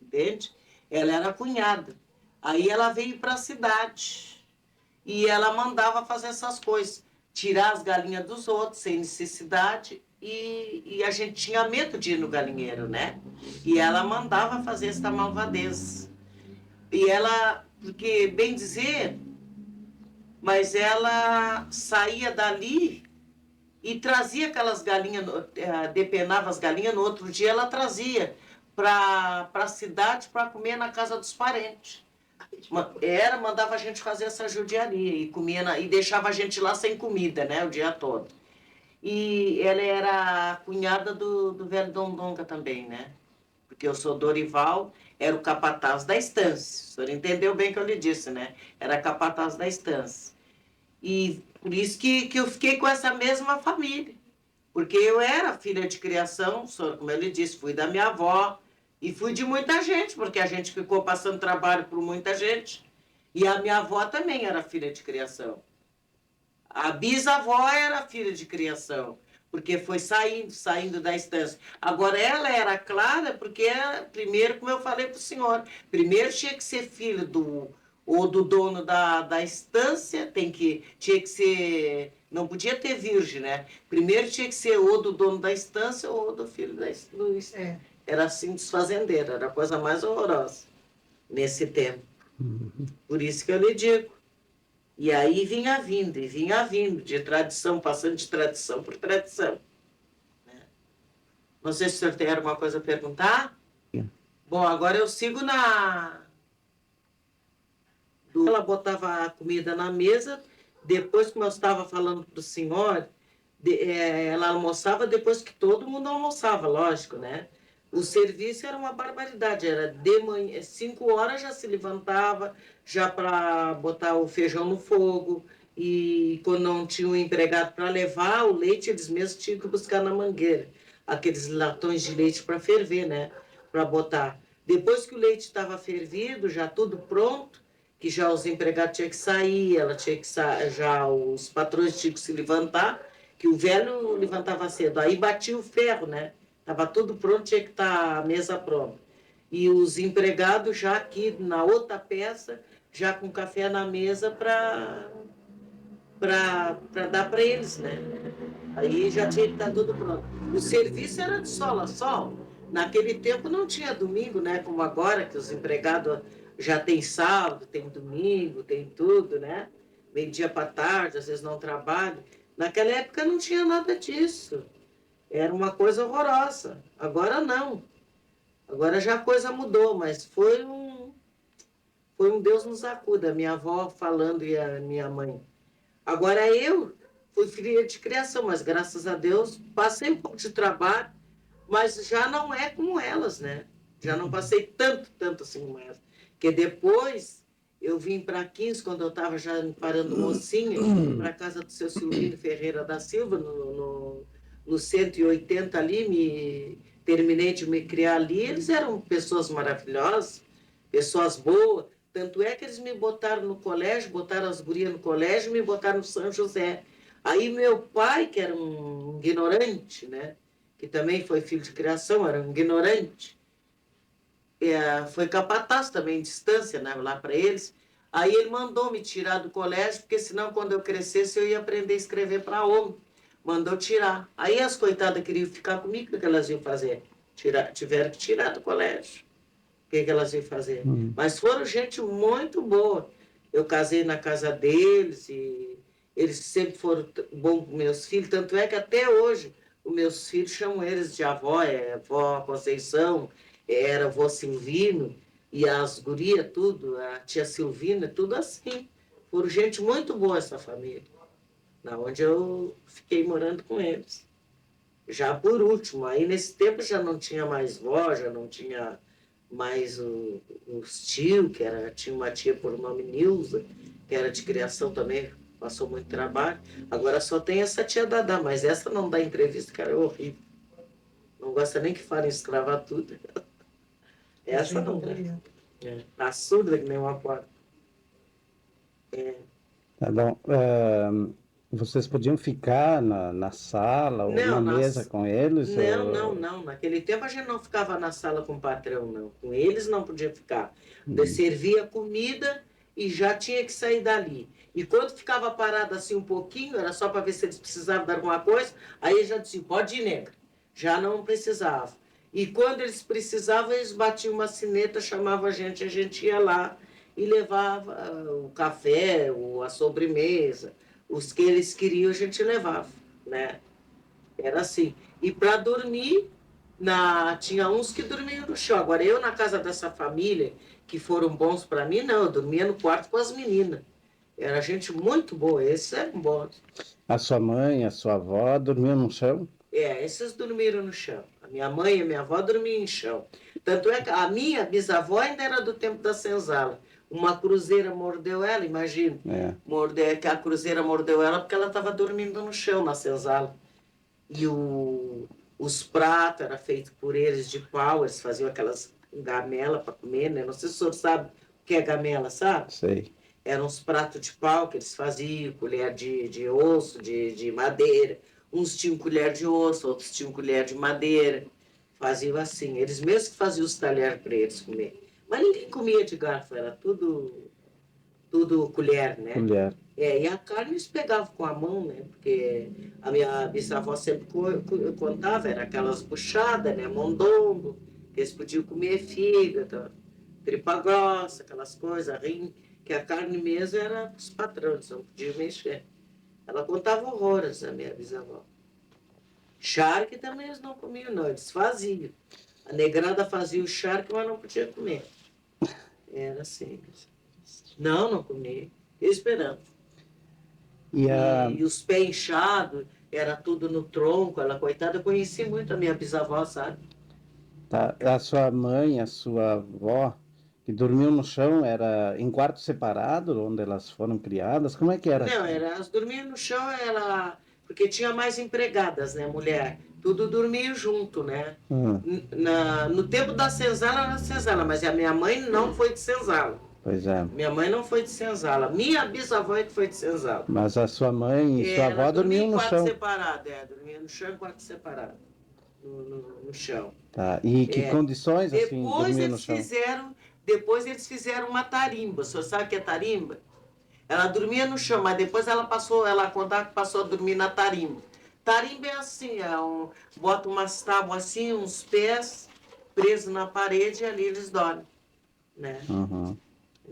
entende? Ela era cunhada. Aí ela veio para a cidade e ela mandava fazer essas coisas, tirar as galinhas dos outros sem necessidade, e a gente tinha medo de ir no galinheiro, né? E ela mandava fazer essa malvadez. E ela, porque bem dizer, mas ela saía dali e trazia aquelas galinhas, depenava as galinhas, no outro dia ela trazia para a cidade para comer na casa dos parentes. Mandava a gente fazer essa judiaria e comia e deixava a gente lá sem comida, né, o dia todo. E ela era cunhada do velho Dondonga também, né? Porque eu sou Dorival, era o capataz da estância. O senhor entendeu bem o que eu lhe disse, né? Era capataz da estância. E por isso que eu fiquei com essa mesma família. Porque eu era filha de criação, como eu lhe disse, fui da minha avó e fui de muita gente, porque a gente ficou passando trabalho por muita gente. E a minha avó também era filha de criação. A bisavó era filha de criação, porque foi saindo da estância. Agora, ela era clara porque, primeiro, como eu falei para o senhor, primeiro tinha que ser filho ou do dono da estância, tinha que ser, não podia ter virgem, né? Primeiro tinha que ser ou do dono da estância ou do filho da estância. era assim dos fazendeiros, era a coisa mais horrorosa nesse tempo. Por isso que eu lhe digo. E aí e vinha vindo, de tradição, passando de tradição por tradição. Não sei se o senhor tem alguma coisa a perguntar. Bom, agora eu sigo na... Ela botava a comida na mesa, depois, como eu estava falando para o senhor, ela almoçava depois que todo mundo almoçava, lógico, né? O serviço era uma barbaridade, era de manhã, 5 horas já se levantava, já para botar o feijão no fogo, e quando não tinha um empregado para levar o leite, eles mesmos tinham que buscar na mangueira, aqueles latões de leite para ferver, né? Para botar. Depois que o leite estava fervido, já tudo pronto, que já os empregados tinham que sair, ela tinha que já os patrões tinham que se levantar, que o velho levantava cedo, aí batia o ferro, né? Estava tudo pronto, tinha que estar a mesa pronta. E os empregados já aqui na outra peça, já com café na mesa para dar para eles, né? Aí já tinha que estar tudo pronto. O serviço era de sol a sol. Naquele tempo não tinha domingo, né? Como agora, que os empregados já tem sábado, tem domingo, tem tudo, né? Meio-dia para tarde, às vezes não trabalham. Naquela época não tinha nada disso. Era uma coisa horrorosa. Agora não. Agora já a coisa mudou, mas foi um Deus nos acuda. A minha avó falando e a minha mãe. Agora eu fui filha de criação, mas graças a Deus passei um pouco de trabalho, mas já não é como elas, né? Já não passei tanto assim como elas. Porque depois eu vim para 15, quando eu estava já me parando mocinha, para a casa do seu Silvino Ferreira da Silva, no 180 ali, terminei de me criar ali. Eles eram pessoas maravilhosas, pessoas boas. Tanto é que eles me botaram no colégio, botaram as gurias no colégio e me botaram no São José. Aí meu pai, que era um ignorante, né? Que também foi filho de criação, era um ignorante, foi capataz também, em distância, né, lá para eles. Aí ele mandou me tirar do colégio, porque senão quando eu crescesse eu ia aprender a escrever para homem. Mandou tirar. Aí as coitadas queriam ficar comigo, o que elas iam fazer? Tiveram que tirar do colégio. O que elas iam fazer? Mas foram gente muito boa. Eu casei na casa deles e eles sempre foram bons com meus filhos, tanto é que até hoje os meus filhos chamam eles de avó, avó Conceição, era avó Silvino, e as gurias, tudo, a tia Silvina, tudo assim. Foram gente muito boa essa família, na onde eu fiquei morando com eles. Já por último, aí nesse tempo já não tinha mais vó, já não tinha mais os tios, tinha uma tia por nome Nilza, que era de criação também, passou muito trabalho. Agora só tem essa tia Dadá, mas essa não dá entrevista, que era horrível. Não gosta nem que falem escravatura. Essa não dá. Tá surda que nem uma porta.
Tá bom. Vocês podiam ficar na sala ou na mesa com eles?
Não. Naquele tempo a gente não ficava na sala com o patrão, não. Com eles não podia ficar. Servia comida e já tinha que sair dali. E quando ficava parado assim um pouquinho, era só para ver se eles precisavam de alguma coisa, aí já dizia, pode ir, negra. Já não precisava. E quando eles precisavam, eles batiam uma sineta, chamavam a gente ia lá e levava o café, a sobremesa, os que eles queriam a gente levava, né? Era assim. E para dormir, tinha uns que dormiam no chão. Agora, eu na casa dessa família, que foram bons para mim, não, eu dormia no quarto com as meninas. Era gente muito boa, esses eram bons.
A sua mãe, a sua avó dormiam no chão?
Esses dormiram no chão. A minha mãe e a minha avó dormiam em chão. Tanto é que a minha bisavó ainda era do tempo da senzala. Uma cruzeira mordeu ela, imagina. Que a cruzeira mordeu ela porque ela estava dormindo no chão, na senzala. E os pratos eram feitos por eles de pau, eles faziam aquelas gamelas para comer, né? Não sei se o senhor sabe o que é gamela, sabe?
Sei.
Eram uns pratos de pau que eles faziam, colher de osso, de madeira. Uns tinham colher de osso, outros tinham colher de madeira. Faziam assim. Eles mesmos que faziam os talheres para eles comer. Mas ninguém comia de garfo, era tudo colher, né?
Colher.
E a carne eles pegavam com a mão, né? Porque a minha bisavó sempre contava, era aquelas buchadas, né? Mondongo, Eles podiam comer fígado, tripa grossa, aquelas coisas, rim, que a carne mesmo era os patrões, não podiam mexer. Ela contava horrores, a minha bisavó. Charque também eles não comiam, não, eles faziam. A negrada fazia o charque, mas não podia comer. Era assim. Não, não comia. Esperando. E os pés inchados, era tudo no tronco. Ela, coitada, eu conheci muito a minha bisavó, sabe?
Tá, a sua mãe, a sua avó, que dormiam no chão, era em quarto separado, onde elas foram criadas? Como é que era
Não,
assim?
elas dormiam no chão, ela... porque tinha mais empregadas, né, mulher? Tudo dormia junto, né?
Hum,
No tempo da senzala, era senzala, mas a minha mãe não foi de senzala.
pois é.
Minha mãe não foi de senzala. Minha bisavó é que foi de senzala.
Mas a sua mãe e sua
Ela
avó
dormia
dormiam
em
no
quarto
chão.
separado, dormia no chão em quarto separado, no chão.
Tá. E que condições, assim,
Depois
dormiam no
eles
chão?
fizeram, depois eles fizeram uma tarimba. O senhor sabe o que é tarimba? Ela dormia no chão, mas depois ela contava que passou a dormir na tarimba. Tarimba é assim, bota umas tábuas assim, uns pés presos na parede e ali eles dormem, né?
Uhum.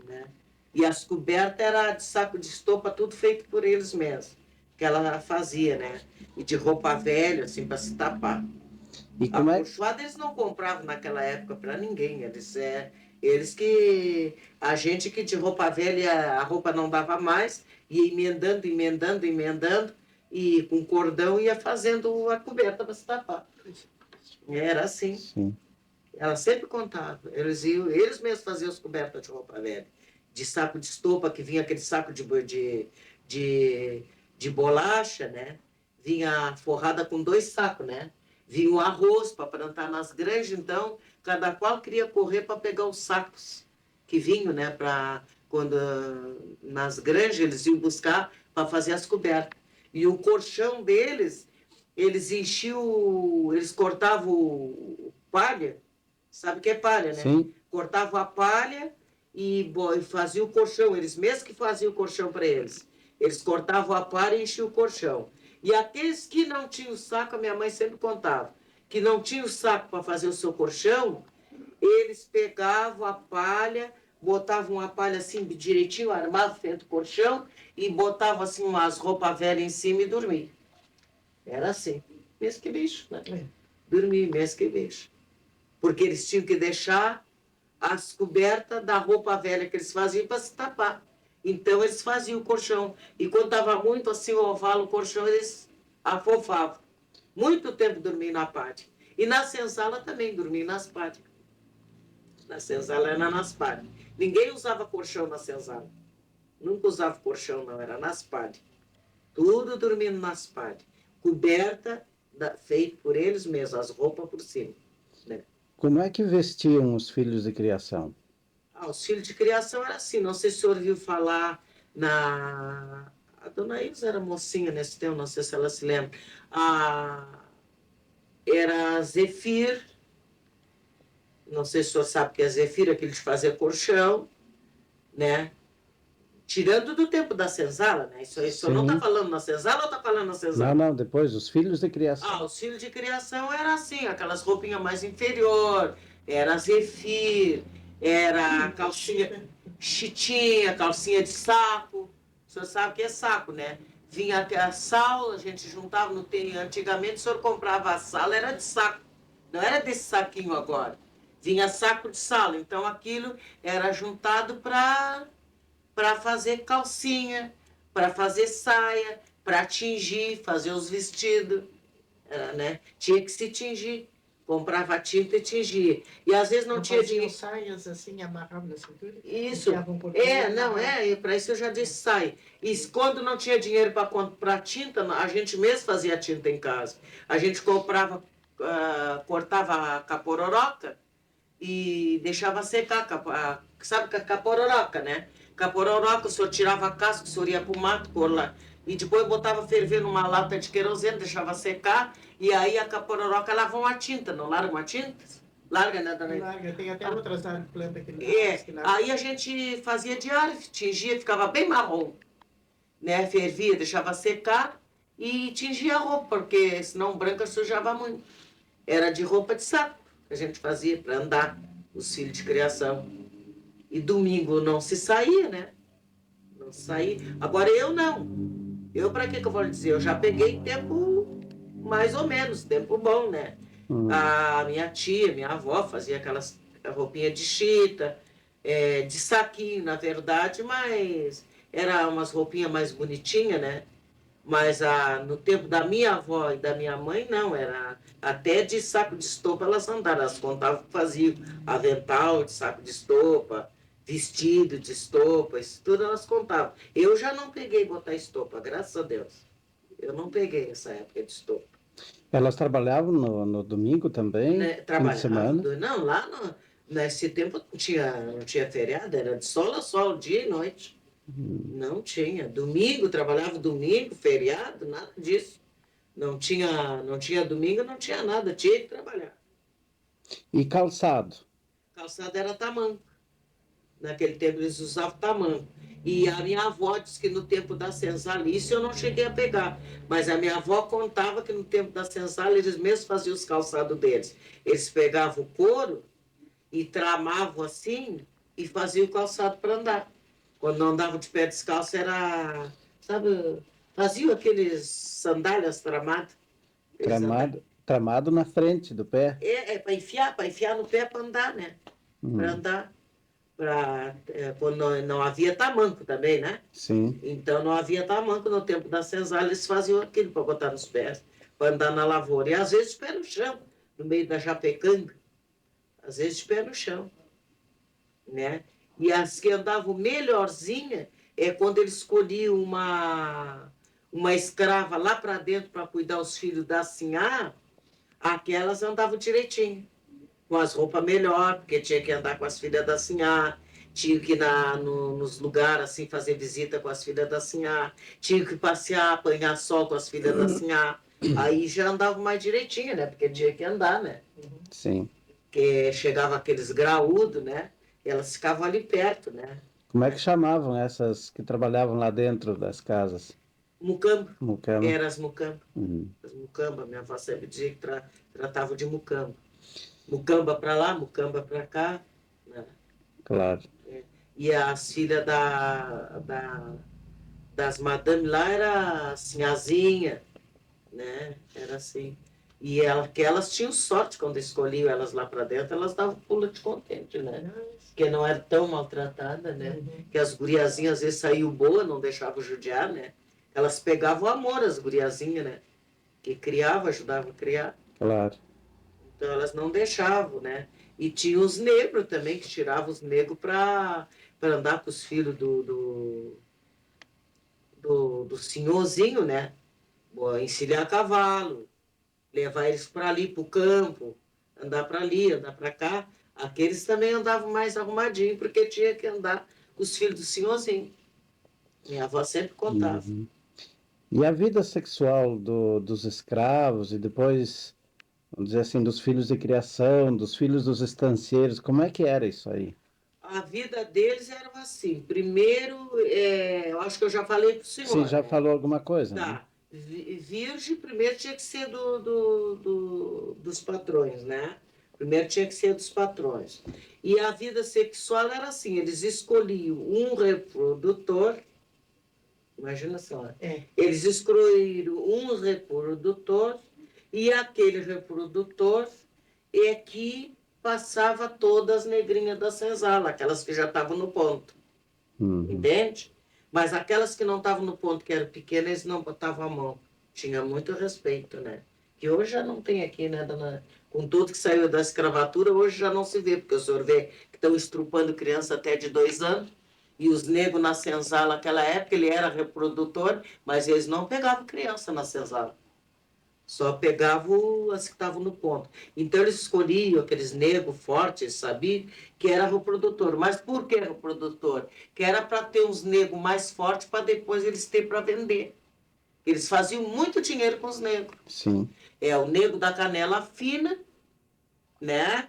Né? E as cobertas eram de saco de estopa, tudo feito por eles mesmos, que ela fazia, né? E de roupa velha, assim, para se tapar.
E
A
como é,
colchoada eles não compravam naquela época para ninguém, eles que, a gente que de roupa velha, a roupa não dava mais, ia emendando, emendando, emendando, e com cordão ia fazendo a coberta para se tapar. Era assim.
sim.
Ela sempre contava. Eles mesmos faziam as cobertas de roupa velha. De saco de estopa, que vinha aquele saco de, de bolacha, né? Vinha forrada com 2 sacos, né? Vinha o arroz para plantar nas granjas, então cada qual queria correr para pegar os sacos que vinham, né? Quando nas granjas eles iam buscar para fazer as cobertas. E o colchão deles, eles enchiam, eles cortavam palha. Sabe o que é palha, né?
Sim.
Cortavam a palha e faziam o colchão. Eles mesmos que faziam o colchão para eles. Eles cortavam a palha e enchiam o colchão. E aqueles que não tinham saco, a minha mãe sempre contava, que não tinham saco para fazer o seu colchão, eles pegavam a palha, botavam a palha assim direitinho, armavam dentro do colchão e botavam assim umas roupas velhas em cima e dormiam. Era assim. Mesmo que bicho, né? Dormir, mesmo que bicho. Porque eles tinham que deixar as cobertas da roupa velha que eles faziam para se tapar. Então eles faziam o colchão. E quando estava muito assim o ovalo, o colchão, eles afofavam. Muito tempo dormindo na pátio. E na senzala também, dormiam nas pátios. Na senzala era nas pátios. Ninguém usava colchão na senzala. Nunca usava colchão, não, era nas pátios. Tudo dormindo nas pátios. Coberta, feita por eles mesmos, as roupas por cima. Né?
Como é que vestiam os filhos de criação?
Os filhos de criação era assim, não sei se o senhor ouviu falar A dona Ilza era mocinha nesse tempo, não sei se ela se lembra. Era Zefir, não sei se o senhor sabe o que é Zefir, aquele de fazer colchão, né? Tirando do tempo da senzala, né? Isso aí, o senhor não está falando na senzala ou está falando na senzala?
Não, depois, os filhos de criação.
Os filhos de criação era assim, aquelas roupinhas mais inferior, era Zefir, era calcinha chitinha, calcinha de saco. O senhor sabe o que é saco, né? Vinha até a sala, a gente juntava no terreno. Antigamente o senhor comprava a sala, era de saco. Não era desse saquinho agora. Vinha saco de sala. Então aquilo era juntado para fazer calcinha, para fazer saia, para tingir, fazer os vestidos. Né? Tinha que se tingir. Comprava tinta e tingia. E às vezes não tinha dinheiro.
Saias assim, amarravam na cintura?
Isso. Para isso eu já disse saia. E quando não tinha dinheiro para comprar tinta, a gente mesmo fazia tinta em casa. A gente comprava, cortava a capororoca e deixava secar. Sabe a capororoca, né? Capororoca, o senhor tirava a casca, o senhor ia para o mato, lá. E depois botava ferver numa lata de querosene, deixava secar, e aí a capororoca lava uma tinta, não larga uma tinta? Larga, né, dona?
Larga, tem até outras plantas que
aí a gente fazia diário, tingia, ficava bem marrom, né, fervia, deixava secar e tingia a roupa, porque senão branca sujava muito. Era de roupa de saco, que a gente fazia para andar, os filhos de criação. E domingo não se saía, né? Não se saía. Agora eu não. Eu, para que eu vou lhe dizer? Eu já peguei tempo mais ou menos, tempo bom, né? A minha tia, minha avó fazia aquelas roupinhas de chita, de saquinho, na verdade, mas era umas roupinhas mais bonitinhas, né? Mas no tempo da minha avó e da minha mãe, não, era até de saco de estopa elas andaram, elas contavam que faziam avental de saco de estopa, vestido de estopa, isso tudo elas contavam. Eu já não peguei botar estopa, graças a Deus. Eu não peguei essa época de estopa.
Elas trabalhavam no domingo também,
Né?
fim de
Trabalhava,
semana?
não, lá nesse tempo não tinha feriado, era de sol a sol, dia e noite. Não tinha. Domingo, trabalhava domingo, feriado, nada disso. Não tinha domingo, não tinha nada, tinha que trabalhar.
E calçado?
Calçado era tamanco. Naquele tempo eles usavam tamanco. E a minha avó disse que no tempo da senzala, isso eu não cheguei a pegar, mas a minha avó contava que no tempo da senzala eles mesmos faziam os calçados deles. Eles pegavam o couro e tramavam assim e faziam o calçado para andar. Quando não andavam de pé descalço era, sabe, faziam aqueles sandálias tramadas.
Tramado na frente do pé?
Para enfiar no pé para andar, né? Para
Hum,
andar. Quando não havia tamanco também, né?
sim,
Então não havia tamanco no tempo da senzala, eles faziam aquilo para botar nos pés, para andar na lavoura. E às vezes de pé no chão, no meio da japecanga, às vezes de pé no chão, né? E as que andavam melhorzinha é quando eles escolhiam uma escrava lá para dentro para cuidar os filhos da sinhá, aquelas andavam direitinho, com as roupas melhor, porque tinha que andar com as filhas da sinhá, tinha que ir nos lugares assim fazer visita com as filhas da sinhá, tinha que passear, apanhar sol com as filhas da sinhá. Aí já andava mais direitinho, né? Porque tinha que andar, né?
sim.
Que chegava aqueles graúdos, né? E elas ficavam ali perto, né?
Como é que chamavam essas que trabalhavam lá dentro das casas?
Mucamba,
Mucama.
era as mucamba.
Uhum,
As mucamba, minha avó sempre dizia que tratavam de mucamba. Mucamba para lá, mucamba para cá, né?
claro.
E as filhas das madame lá era sinhazinha, né? Era assim. E que elas tinham sorte quando escolhiam elas lá para dentro, elas davam pula de contente, né? Porque não era tão maltratada, né? Que as guriazinhas às vezes saíam boa, não deixavam judiar, né? Elas pegavam amor, as guriazinhas, né? Que criava, ajudava a criar.
Claro.
Então elas não deixavam, né? E tinha os negros também, que tiravam os negros para andar com os filhos do senhorzinho, né? Encilhar cavalo, levar eles para ali, para o campo, andar para ali, andar para cá. Aqueles também andavam mais arrumadinho, porque tinha que andar com os filhos do senhorzinho. Minha avó sempre contava.
Uhum. E a vida sexual dos escravos e depois, vamos dizer assim, dos filhos de criação, dos filhos dos estancieiros, como é que era isso aí?
A vida deles era assim. Primeiro, eu acho que eu já falei para o
Sim,
senhor,
já
né?
falou alguma coisa, né?
Tá. Virgem, primeiro tinha que ser dos patrões, né? Primeiro tinha que ser dos patrões. E a vida sexual era assim: eles escolhiam um reprodutor, imagina só, eles escolheram um reprodutor, e aquele reprodutor é que passava todas as negrinhas da senzala, aquelas que já estavam no ponto.
Uhum.
Entende? Mas aquelas que não estavam no ponto, que eram pequenas, eles não botavam a mão. Tinha muito respeito, né? Que hoje já não tem aqui, né, dona? Com tudo que saiu da escravatura, hoje já não se vê, porque o senhor vê que estão estrupando criança até de 2 anos, e os negros na senzala, naquela época, ele era reprodutor, mas eles não pegavam criança na senzala. Só pegavam as que estavam no ponto. Então eles escolhiam aqueles negros fortes, sabia? Que era reprodutor. Mas por que reprodutor? Que era para ter uns negros mais fortes para depois eles ter para vender. Eles faziam muito dinheiro com os negros.
Sim.
O negro da canela fina, né?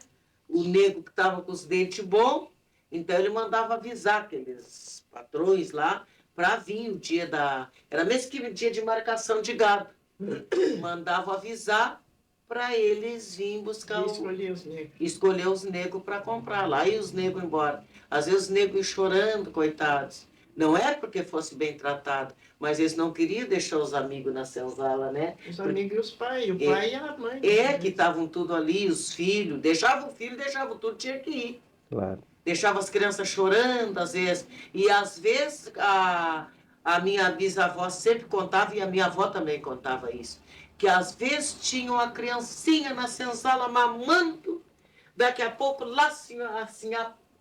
O negro que estava com os dentes bons. Então ele mandava avisar aqueles patrões lá para vir o dia da... Era mesmo que o dia de marcação de gado. Mandava avisar para eles virem buscar
E escolher os negros.
escolher os negros para comprar lá. E os negros embora. Às vezes os negros iam chorando, coitados. Não é porque fosse bem tratado, mas eles não queriam deixar os amigos na senzala, né?
Os amigos e os pais. O
É.
pai e a mãe.
É, que estavam tudo ali, os filhos. Deixava o filho, deixava tudo, tinha que ir.
Claro.
Deixava as crianças chorando, às vezes. E às vezes a minha bisavó sempre contava, e a minha avó também contava isso, que às vezes tinha uma criancinha na senzala mamando, daqui a pouco lá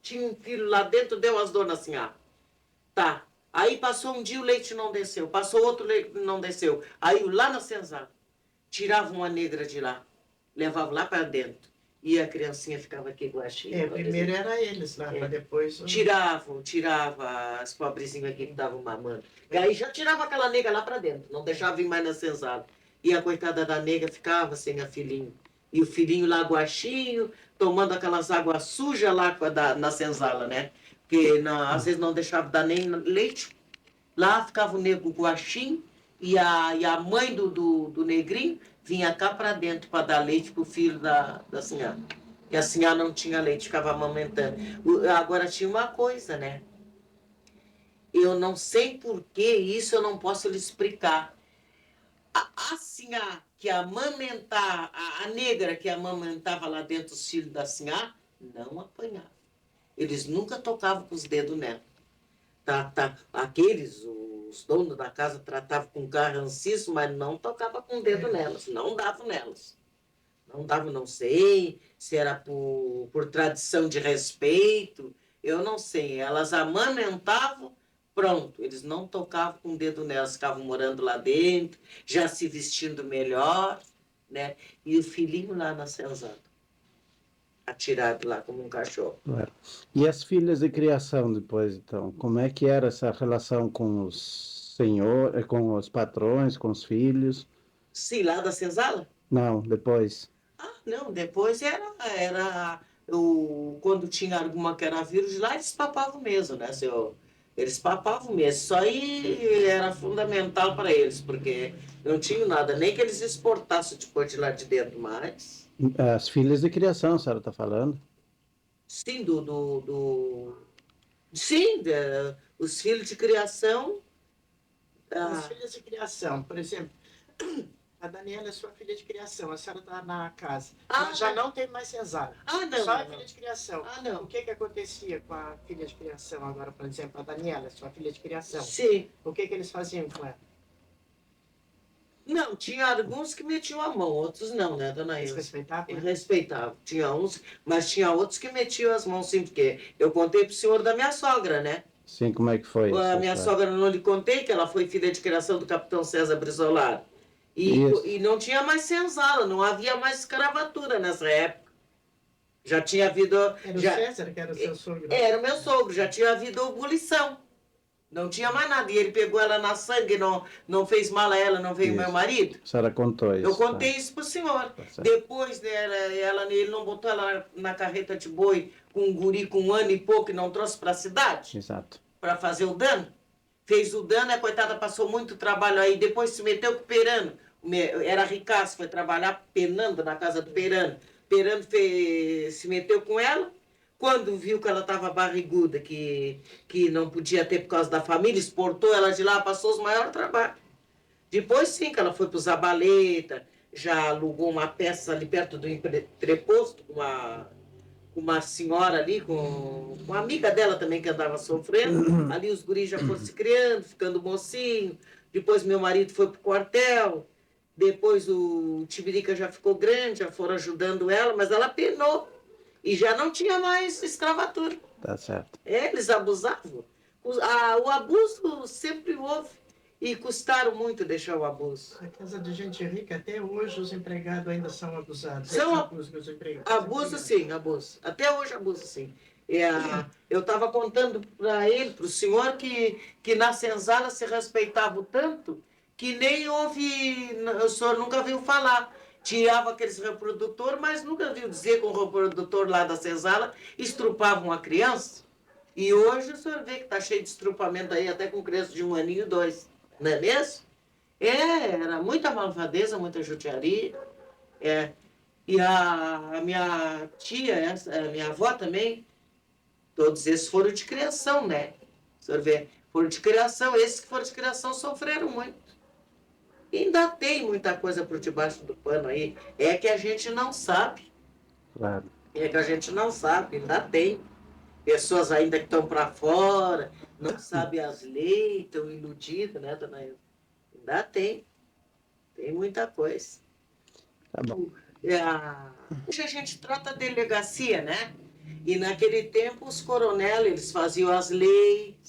tinha um filho lá dentro, deu as dores assim, tá. Aí passou um dia o leite não desceu, passou outro leite não desceu. Aí lá na senzala, tirava uma negra de lá, levava lá para dentro. E a criancinha ficava aqui guaxinha.
Primeiro era eles lá, para depois...
Tirava as pobrezinhas aqui que estavam mamando. E aí já tirava aquela nega lá para dentro, não deixava vir mais na senzala. E a coitada da nega ficava sem a filhinha. E o filhinho lá guaxinho, tomando aquelas águas sujas lá na senzala, né? Porque às vezes não deixava dar nem leite. Lá ficava o nego guaxinho e a mãe do negrinho vinha cá para dentro para dar leite pro filho da senhora. E a senhora não tinha leite, ficava amamentando. Agora tinha uma coisa, né? Eu não sei por que isso eu não posso lhe explicar. A senhora que amamentava, a negra que amamentava lá dentro os filhos da senhora, não apanhava. Eles nunca tocavam com os dedos nela. Aqueles, os donos da casa, tratavam com carranciço, mas não tocava com o dedo nelas, não davam nelas. Não dava, não sei, se era por tradição de respeito, eu não sei. Elas amamentavam, pronto, eles não tocavam com o dedo nelas, ficavam morando lá dentro, já se vestindo melhor, né? E o filhinho lá na senzala, atirado lá como um cachorro.
Claro. E as filhas de criação depois, então? Como é que era essa relação com os senhores, com os patrões, com os filhos?
Sim, lá da senzala?
Não, depois.
Não, depois quando tinha alguma que era vírus lá, eles papavam mesmo, né, senhor? Eles papavam mesmo. Isso aí era fundamental para eles, porque não tinha nada, nem que eles exportassem depois de lá de dentro mais.
As filhas de criação, a senhora está falando?
Sim, sim, os filhos de criação.
As filhas de criação, por exemplo, a Daniela é sua filha de criação, a senhora está na casa. Ela já não tem mais senzala.
Não.
Só é filha de criação.
Não.
O que acontecia com a filha de criação agora, por exemplo, a Daniela, sua filha de criação?
Sim.
O que eles faziam com ela?
Não, tinha alguns que metiam a mão, outros não, né, dona Ilse?
Eles respeitavam?
Ele respeitava. Tinha uns, mas tinha outros que metiam as mãos, sim, porque eu contei pro senhor da minha sogra, né?
Sim, como é que foi?
A minha sogra não lhe contei que ela foi filha de criação do capitão César Brizolar. E não tinha mais senzala, não havia mais escravatura nessa época. Já tinha havido...
Era o César, que era o seu sogro?
Era o meu sogro, já tinha havido abolição. Não tinha mais nada. E ele pegou ela na sangue, não fez mal a ela, não veio meu marido.
A senhora contou isso.
Eu contei isso pro senhor. Depois ele não botou ela na carreta de boi com um guri com 1 ano e pouco e não trouxe para a cidade?
Exato.
Para fazer o dano? Fez o dano, a coitada passou muito trabalho aí, depois se meteu com o Perano. Era ricaço, foi trabalhar penando na casa do Perano. Perano se meteu com ela. Quando viu que ela estava barriguda, que não podia ter por causa da família, exportou ela de lá, passou os maiores trabalhos. Depois sim, que ela foi para o Zabaleta, já alugou uma peça ali perto do entreposto, com uma senhora ali, com uma amiga dela também que andava sofrendo. Ali os guris já foram se criando, ficando mocinho. Depois meu marido foi para o quartel. Depois o Tibirica já ficou grande, já foram ajudando ela, mas ela penou. E já não tinha mais escravatura.
Tá certo.
Eles abusavam. O abuso sempre houve. E custaram muito deixar o abuso.
Na casa de gente rica, até hoje os empregados ainda são abusados.
São
abusos empregados.
Abuso sim, abuso. Até hoje abuso sim. Eu estava contando para ele, para o senhor, que na senzala se respeitava tanto que nem houve, o senhor nunca viu falar. Tirava aqueles reprodutores, mas nunca viu dizer que o reprodutor lá da senzala estrupava uma criança. E hoje o senhor vê que está cheio de estrupamento aí, até com criança de 1 aninho, 2. Não é mesmo? Era muita malvadeza, muita judiaria. É. E a minha tia, a minha avó também, todos esses foram de criação, né? O senhor vê, foram de criação. Esses que foram de criação sofreram muito. E ainda tem muita coisa por debaixo do pano aí. É que a gente não sabe.
Claro.
É que a gente não sabe, ainda tem. Pessoas ainda que estão para fora, não sabem as leis, estão iludidas, né, dona Ilza? Ainda tem. Tem muita coisa.
Tá bom.
Hoje a gente trata a delegacia, né? E naquele tempo os coronéis, eles faziam as leis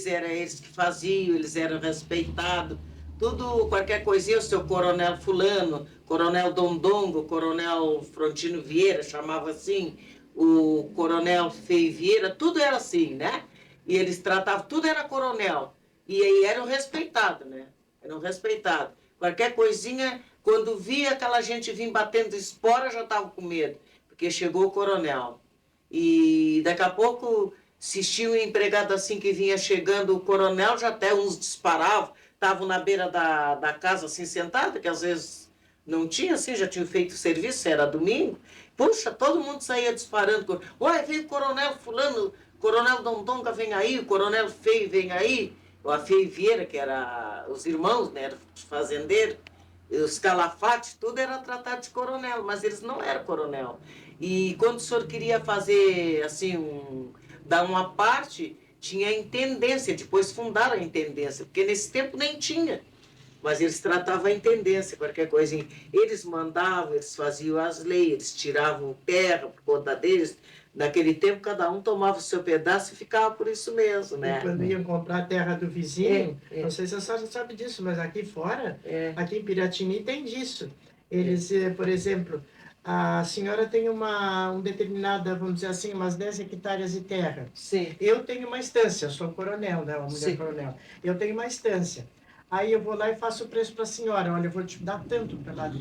eram eles que faziam, eles eram respeitados. Tudo, qualquer coisinha, o seu coronel fulano, coronel Dondongo, coronel Frontino Vieira, chamava assim, o coronel Feio Vieira, tudo era assim, né? E eles tratavam, tudo era coronel. E aí eram respeitados, né? Eram respeitados. Qualquer coisinha, quando via aquela gente vir batendo espora, já estava com medo, porque chegou o coronel. E daqui a pouco, se tinha um empregado assim que vinha chegando, o coronel já até uns disparavam, estavam na beira da casa assim sentado, que às vezes não tinha assim, já tinham feito serviço, era domingo. Puxa, todo mundo saía disparando. Ué, veio o coronel fulano, coronel Dondonga vem aí, o coronel Feio vem aí. O Feio Vieira, que era os irmãos, né, era fazendeiro, os Calafates, tudo era tratado de coronel, mas eles não eram coronel. E quando o senhor queria fazer, assim, dar uma parte, tinha a intendência, depois fundaram a intendência, porque nesse tempo nem tinha. Mas eles tratavam a intendência, qualquer coisinha. Eles mandavam, eles faziam as leis, eles tiravam terra por conta deles. Naquele tempo, cada um tomava o seu pedaço e ficava por isso mesmo, né?
E quando iam comprar a terra do vizinho,
É.
não sei se a senhora sabe disso, mas aqui fora, aqui em Piratini tem disso. Eles, por exemplo, a senhora tem um determinada, vamos dizer assim, umas 10 hectares de terra.
Sim.
Eu tenho uma estância, eu sou coronel, né, uma mulher
Sim.
coronel. Eu tenho uma estância. Aí eu vou lá e faço o preço para a senhora. Olha, eu vou te dar tanto pelas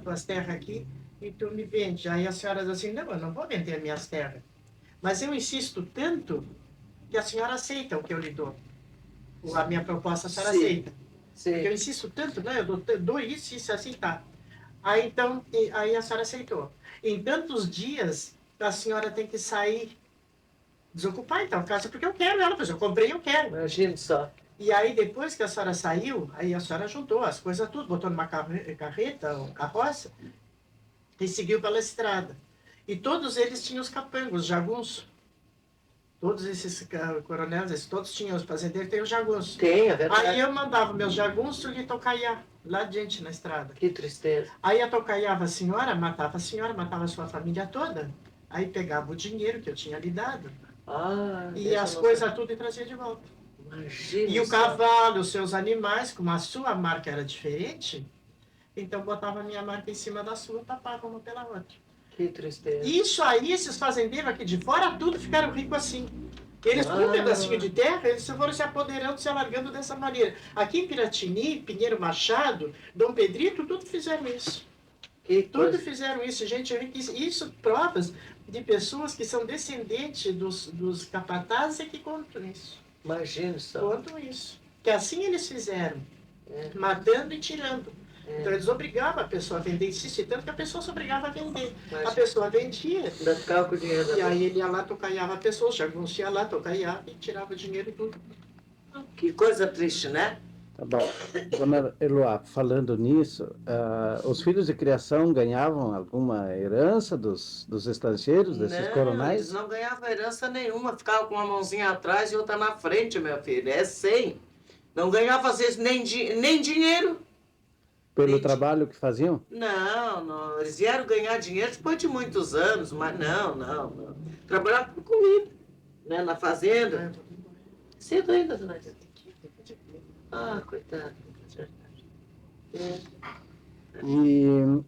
tuas terras aqui e tu me vende. Aí a senhora diz assim, não, eu não vou vender minhas terras. Mas eu insisto tanto que a senhora aceita o que eu lhe dou. A minha proposta a senhora
Sim.
aceita.
Sim.
Porque eu insisto tanto, né? Eu dou isso, assim, tá. Aí, então, aí a senhora aceitou. Em tantos dias, a senhora tem que sair, desocupar, então, a casa, porque eu quero ela, pois eu comprei, eu quero.
Imagina só.
E aí, depois que a senhora saiu, aí a senhora juntou as coisas tudo, botou numa carreta, ou carroça, e seguiu pela estrada. E todos eles tinham os capangos, jagunços. Todos esses coronéis, todos tinham, os fazendeiros têm os jagunços.
Tem, é verdade.
Aí eu mandava meus jagunços e tocaiar, lá adiante na estrada.
Que tristeza.
Aí a tocaiava a senhora, matava a sua família toda. Aí pegava o dinheiro que eu tinha lhe dado. E as coisas tudo e trazia de volta.
Imagina.
E o cavalo, os seus animais, como a sua marca era diferente, então botava a minha marca em cima da sua e tapava uma pela outra.
Que tristeza.
Isso aí, esses fazendeiros aqui de fora, tudo ficaram ricos assim. Eles, por um pedacinho de terra, eles foram se apoderando, se alargando dessa maneira. Aqui em Piratini, Pinheiro Machado, Dom Pedrito, tudo fizeram isso. Tudo fizeram isso, gente. Isso provas de pessoas que são descendentes dos capatazes que contam isso.
Imagina só.
Contam isso. Que assim eles fizeram, matando e tirando. Então eles obrigavam a pessoa a vender, insistir, tanto que a pessoa se obrigava a vender. A pessoa vendia.
Ainda ficava com o dinheiro.
E aí ele ia lá, tocaiava a pessoa, já ia lá, tocaiava e tirava o dinheiro e tudo.
Que coisa triste, né?
Tá bom. Dona Eloá, falando nisso, os filhos de criação ganhavam alguma herança dos estancieiros, desses coronéis?
Eles não ganhavam herança nenhuma, ficavam com uma mãozinha atrás e outra na frente, meu filho. É 100. Não ganhava, às vezes, nem dinheiro.
Pelo trabalho que faziam?
Não. Eles vieram ganhar dinheiro depois de muitos anos, mas não. Trabalhavam com comida, né, na fazenda. Cedo ainda, dona Edith. Coitado.
E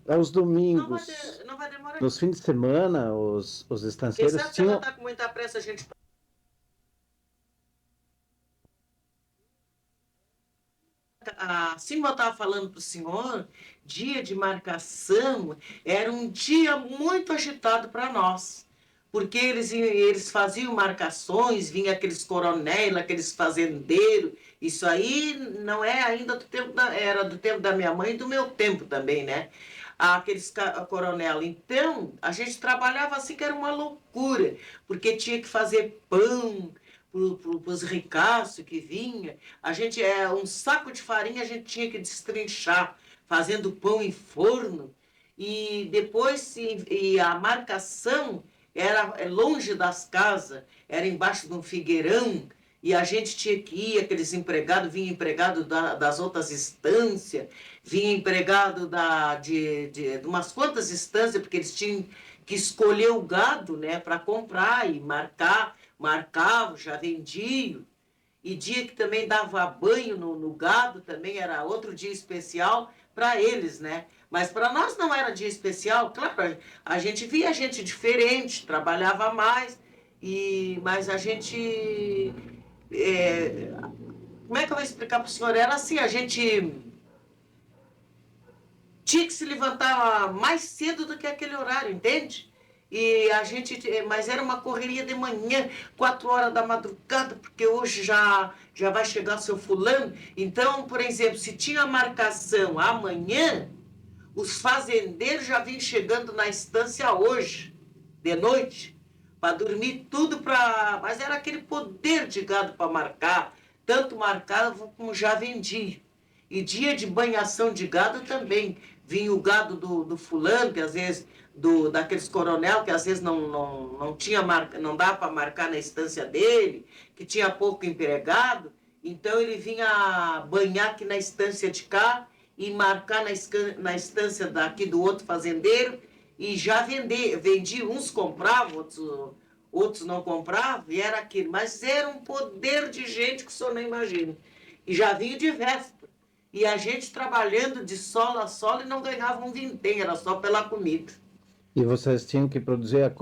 aos domingos,
Não vai demorar.
nos fins de semana, os
Quem
estancieiros
sabe que ela
tinham...
está com muita pressa, a gente... Assim como eu estava falando para o senhor, dia de marcação era um dia muito agitado para nós. Porque eles faziam marcações, vinha aqueles coronéis, aqueles fazendeiros, Isso aí não é ainda do tempo era do tempo da minha mãe e do meu tempo também, né? Aqueles coronel. Então, a gente trabalhava assim que era uma loucura, porque tinha que fazer pão para os ricaços que vinha. A gente, um saco de farinha a gente tinha que destrinchar, fazendo pão em forno. E depois e a marcação era longe das casas, era embaixo de um figueirão, e a gente tinha que ir, aqueles empregados, vinha empregado das outras instâncias, vinha empregado de umas quantas instâncias, porque eles tinham que escolher o gado, né, para comprar e marcavam, já vendiam. E dia que também dava banho no gado, também era outro dia especial para eles, né? Mas para nós não era dia especial, claro, a gente via gente diferente, trabalhava mais, mas a gente. Como é que eu vou explicar para o senhor? Era assim, a gente tinha que se levantar mais cedo do que aquele horário, entende? E a gente, mas era uma correria de manhã, 4 horas da madrugada, porque hoje já vai chegar seu fulano. Então, por exemplo, se tinha marcação amanhã, os fazendeiros já vinham chegando na estância hoje, de noite, para dormir tudo para. Mas era aquele poder de gado para marcar, tanto marcava como já vendia. E dia de banhação de gado também. Vinha o gado do fulano, que às vezes, daqueles coronel, que às vezes não tinha não dava para marcar na estância dele, que tinha pouco empregado. Então ele vinha banhar aqui na estância de cá e marcar na estância daqui do outro fazendeiro e já vendia, uns compravam, outros não compravam, e era aquilo. Mas era um poder de gente que o senhor não imagina. E já vinha de véspera. E a gente trabalhando de sol a sol e não ganhava um vintém, era só pela comida.
E vocês tinham que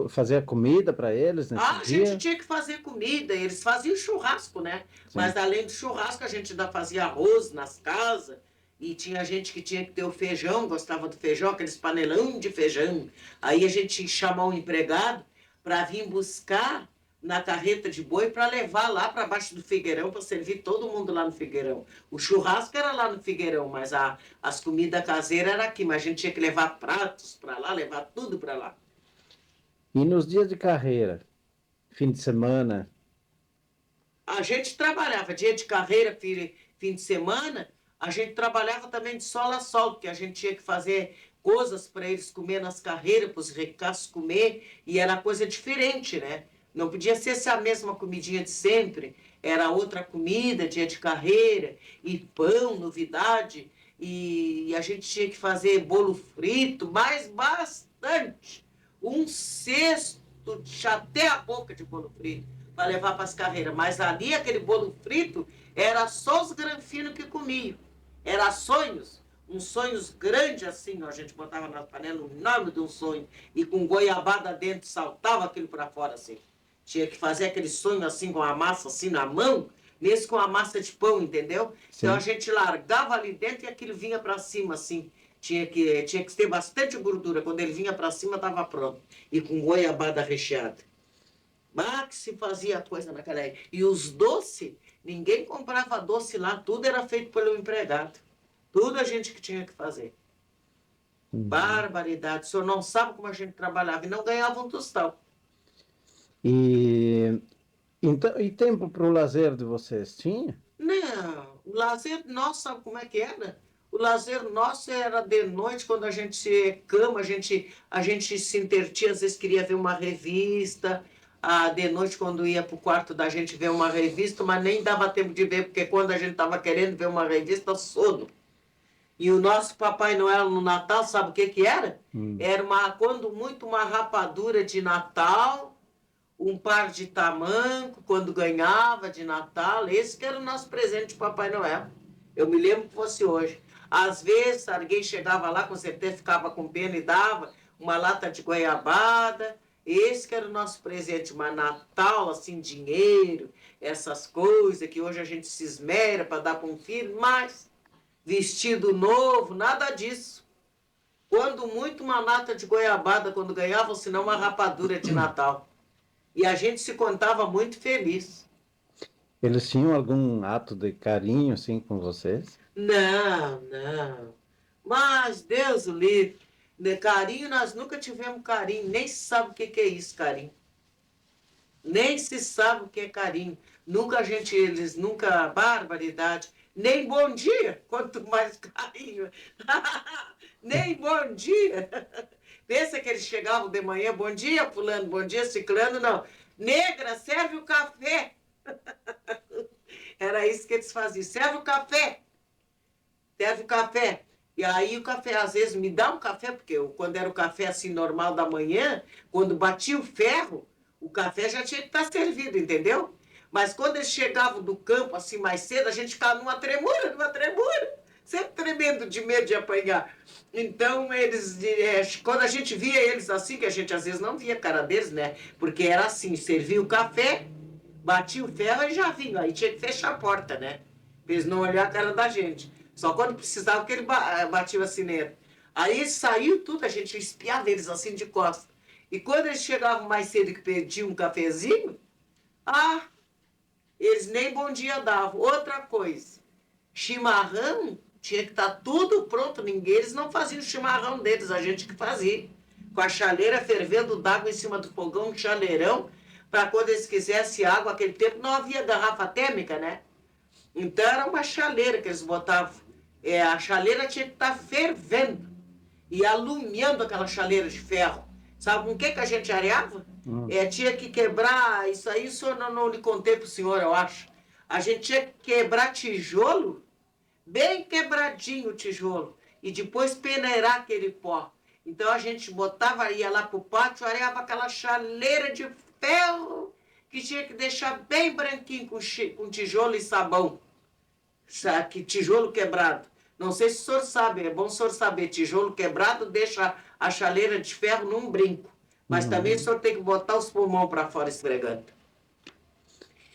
fazer a comida para eles nesse
A
dia?
gente tinha que fazer comida, eles faziam churrasco, né?
Sim.
Mas além do churrasco, a gente ainda fazia arroz nas casas. E tinha gente que tinha que ter o feijão, gostava do feijão, aqueles panelão de feijão. Aí a gente tinha que chamar um empregado para vir buscar na carreta de boi para levar lá para baixo do Figueirão, para servir todo mundo lá no Figueirão. O churrasco era lá no Figueirão, mas as comidas caseiras eram aqui. Mas a gente tinha que levar pratos para lá, levar tudo para lá.
E nos dias de carreira, fim de semana?
A gente trabalhava dia de carreira, fim de semana, a gente trabalhava também de sol a sol, porque a gente tinha que fazer coisas para eles comer nas carreiras, para os ricaços comer, e era coisa diferente, né? Não podia ser essa mesma comidinha de sempre, era outra comida, dia de carreira, e pão, novidade, e a gente tinha que fazer bolo frito, mas bastante. Um cesto até a boca de bolo frito para levar para as carreiras. Mas ali, aquele bolo frito, era só os granfinos que comiam. Era sonhos, uns sonhos grandes assim, ó, a gente botava na panela o nome de um sonho, e com goiabada dentro, saltava aquilo para fora assim. Tinha que fazer aquele sonho assim, com a massa assim na mão, nesse com a massa de pão, entendeu?
Sim.
Então a gente largava ali dentro e aquilo vinha para cima assim. Tinha que ter bastante gordura. Quando ele vinha para cima, estava pronto. E com goiabada recheada. Mas que se fazia coisa naquela época. E os doces, ninguém comprava doce lá, tudo era feito pelo empregado. Tudo a gente que tinha que fazer. Barbaridade. O senhor não sabe como a gente trabalhava e não ganhava um tostão.
Então, e tempo para o lazer de vocês, tinha?
Não, o lazer nosso, sabe como é que era? O lazer nosso era de noite, quando a gente se cama, a gente se intertia, às vezes queria ver uma revista, de noite quando ia para o quarto da gente ver uma revista, mas nem dava tempo de ver, porque quando a gente estava querendo ver uma revista, sono. E o nosso Papai Noel no Natal, sabe o que que era? Era quando muito, uma rapadura de Natal, um par de tamanco, quando ganhava de Natal. Esse que era o nosso presente de Papai Noel. Eu me lembro que fosse hoje. Às vezes, alguém chegava lá, com certeza ficava com pena e dava uma lata de goiabada. Esse que era o nosso presente. Mas Natal, assim, dinheiro, essas coisas que hoje a gente se esmera para dar para um filho, mas vestido novo, nada disso. Quando muito, uma lata de goiabada, quando ganhava, ou senão uma rapadura de Natal. E a gente se contava muito feliz.
Eles tinham algum ato de carinho, assim, com vocês?
Não, não. Mas Deus o livre. De carinho, nós nunca tivemos carinho. Nem se sabe o que que é isso, carinho. Nem se sabe o que é carinho. Nunca a gente, eles nunca, barbaridade. Nem bom dia, quanto mais carinho. Nem bom dia. Pensa que eles chegavam de manhã, bom dia, fulano, bom dia, ciclano, não. Negra, serve o café. Era isso que eles faziam. Serve o café. Serve o café. E aí o café, às vezes, me dá um café, porque quando era o café assim normal da manhã, quando batia o ferro, o café já tinha que estar servido, entendeu? Mas quando eles chegavam do campo assim mais cedo, a gente ficava numa tremura, sempre tremendo de medo de apanhar. Então, eles, quando a gente via eles assim, que a gente às vezes não via a cara deles, né? Porque era assim, servia o café, batia o ferro e já vinha. Aí tinha que fechar a porta, né? Pra eles não olhar a cara da gente. Só quando precisava que ele batia a sineta. Aí saiu tudo, a gente espiava eles assim de costas. E quando eles chegavam mais cedo que pediam um cafezinho, ah, eles nem bom dia davam. Outra coisa, chimarrão tinha que estar tudo pronto. Ninguém, eles não faziam o chimarrão deles, a gente que fazia. Com a chaleira fervendo d'água em cima do fogão, um chaleirão, para quando eles quisessem água, naquele tempo não havia garrafa térmica, né? Então era uma chaleira que eles botavam. A chaleira tinha que estar fervendo e alumiando aquela chaleira de ferro. Sabe com o que a gente areava? Tinha que quebrar, isso aí o senhor não lhe contei para o senhor, eu acho. A gente tinha que quebrar tijolo, bem quebradinho o tijolo, e depois peneirar aquele pó. Então a gente botava, ia lá para o pátio, areava aquela chaleira de ferro, que tinha que deixar bem branquinho com tijolo e sabão. Que tijolo quebrado. Não sei se o senhor sabe, é bom o senhor saber, tijolo quebrado deixa a chaleira de ferro num brinco. Mas também o senhor tem que botar os pulmões para fora esfregando.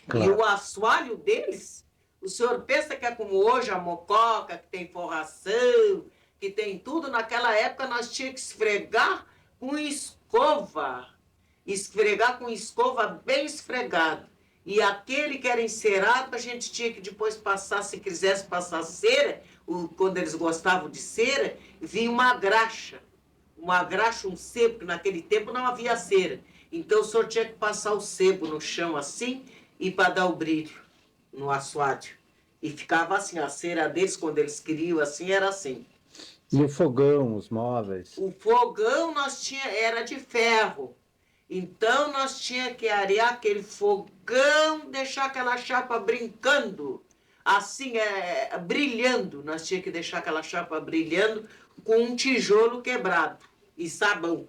Claro.
E o assoalho deles, o senhor pensa que é como hoje a mococa, que tem forração, que tem tudo. Naquela época nós tínhamos que esfregar com escova. Esfregar com escova bem esfregado. E aquele que era encerado, a gente tinha que depois passar, se quisesse passar cera, quando eles gostavam de cera, vinha uma graxa, um sebo, porque naquele tempo não havia cera. Então o senhor tinha que passar o sebo no chão assim, e para dar o brilho no assoalho. E ficava assim, a cera deles, quando eles queriam assim, era assim.
E o fogão, os móveis?
O fogão era de ferro. Então nós tínhamos que arear aquele fogão, deixar aquela chapa brincando, assim, brilhando. Nós tínhamos que deixar aquela chapa brilhando com um tijolo quebrado e sabão.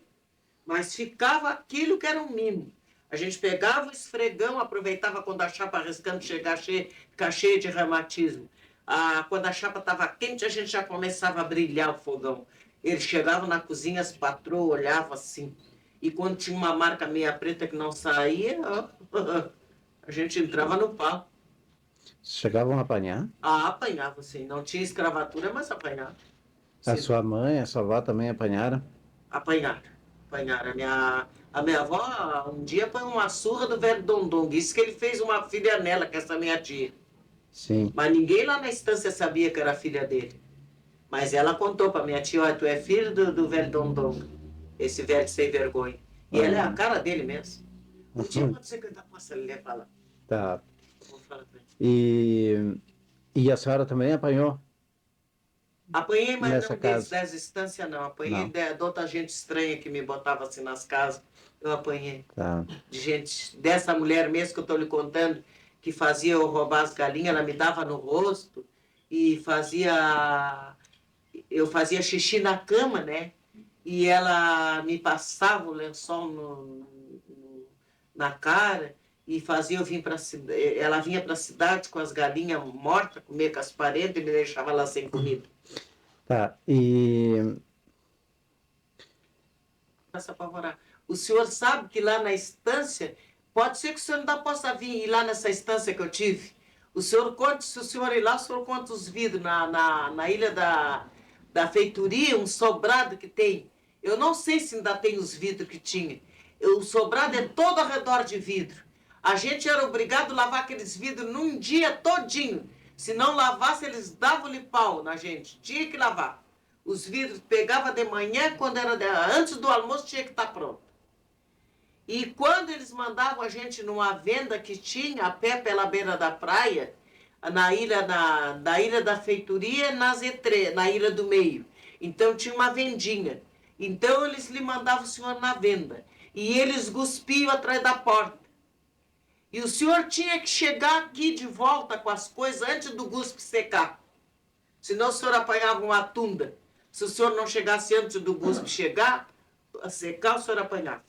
Mas ficava aquilo que era um mimo. A gente pegava o esfregão, aproveitava quando a chapa riscando ficar cheia de reumatismo. Quando a chapa estava quente, a gente já começava a brilhar o fogão. Eles chegavam na cozinha, as patroas olhavam assim. E quando tinha uma marca meia preta que não saía, a gente entrava no pau.
Chegavam a apanhar?
Apanhava, sim. Não tinha escravatura, mas apanhava.
A sua mãe, a sua avó também apanharam?
Apanharam. A minha avó, um dia, foi uma surra do velho Dondong. Isso que ele fez uma filha nela, que é essa minha tia.
Sim.
Mas ninguém lá na estância sabia que era filha dele. Mas ela contou para minha tia, olha, tu é filho do velho Dondong. Esse velho sem vergonha. E ela é a cara dele mesmo. Um dia pode ser que eu possa lhe falar.
Tá.
Vou falar com ele.
E a senhora também apanhou?
Apanhei, mas
Nessa
não
casa?
dessa instância, não. Apanhei
Não.
de outra gente estranha que me botava assim nas casas. Eu apanhei.
Tá.
De gente, dessa mulher mesmo que eu estou lhe contando, que fazia eu roubar as galinhas, ela me dava no rosto e eu fazia xixi na cama, né? E ela me passava o lençol na cara e fazia eu vir para cidade. Ela vinha para a cidade com as galinhas mortas, comer com as paredes e me deixava lá sem comida.
Tá. E
Para se apavorar. O senhor sabe que lá na estância, pode ser que o senhor não possa vir ir lá nessa estância que eu tive. O senhor conta, se o senhor ir lá, o senhor conta os vidros na ilha da feitoria, um sobrado que tem. Eu não sei se ainda tem os vidros que tinha. O sobrado é todo ao redor de vidro. A gente era obrigado a lavar aqueles vidros num dia todinho. Se não lavasse, eles davam-lhe pau na gente. Tinha que lavar. Os vidros pegava de manhã, quando era antes do almoço tinha que estar pronto. E quando eles mandavam a gente numa venda que tinha a pé pela beira da praia, na ilha da Feitoria, na Ilha do Meio. Então tinha uma vendinha. Então eles lhe mandavam o senhor na venda. E eles cuspiam atrás da porta. E o senhor tinha que chegar aqui de volta com as coisas antes do guspe secar. Senão o senhor apanhava uma tunda. Se o senhor não chegasse antes do guspe chegar, a secar, o senhor apanhava.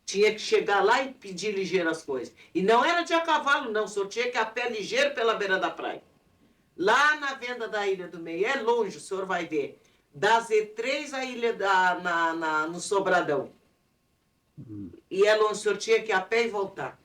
Tinha que chegar lá e pedir ligeiro as coisas. E não era de a cavalo, não. O senhor tinha que ir a pé ligeiro pela beira da praia. Lá na venda da Ilha do Meio, é longe, o senhor vai ver. Da Z3 à ilha no Sobradão. E é longe, o senhor tinha que ir a pé e voltar.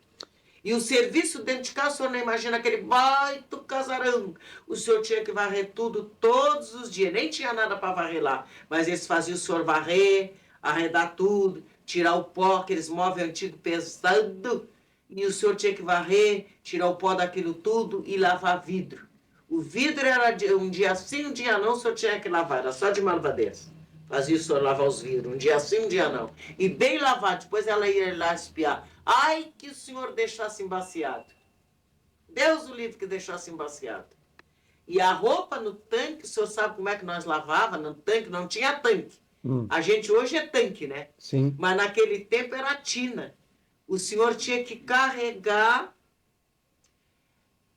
E o serviço dentro de casa, o senhor não imagina aquele baita casarão. O senhor tinha que varrer tudo todos os dias. Nem tinha nada para varrer lá. Mas eles faziam o senhor varrer, arredar tudo, tirar o pó, aqueles móveis antigos pesado. E o senhor tinha que varrer, tirar o pó daquilo tudo e lavar vidro. O vidro era um dia sim, um dia não, o senhor tinha que lavar. Era só de malvadeza. Fazia o senhor lavar os vidros. Um dia sim, um dia não. E bem lavado. Depois ela ia lá espiar. Ai, que o senhor deixasse embaciado. Deus o livre que deixasse embaciado. E a roupa no tanque, o senhor sabe como é que nós lavava no tanque? Não tinha tanque. A gente hoje é tanque, né?
Sim.
Mas naquele tempo era tina. O senhor tinha que carregar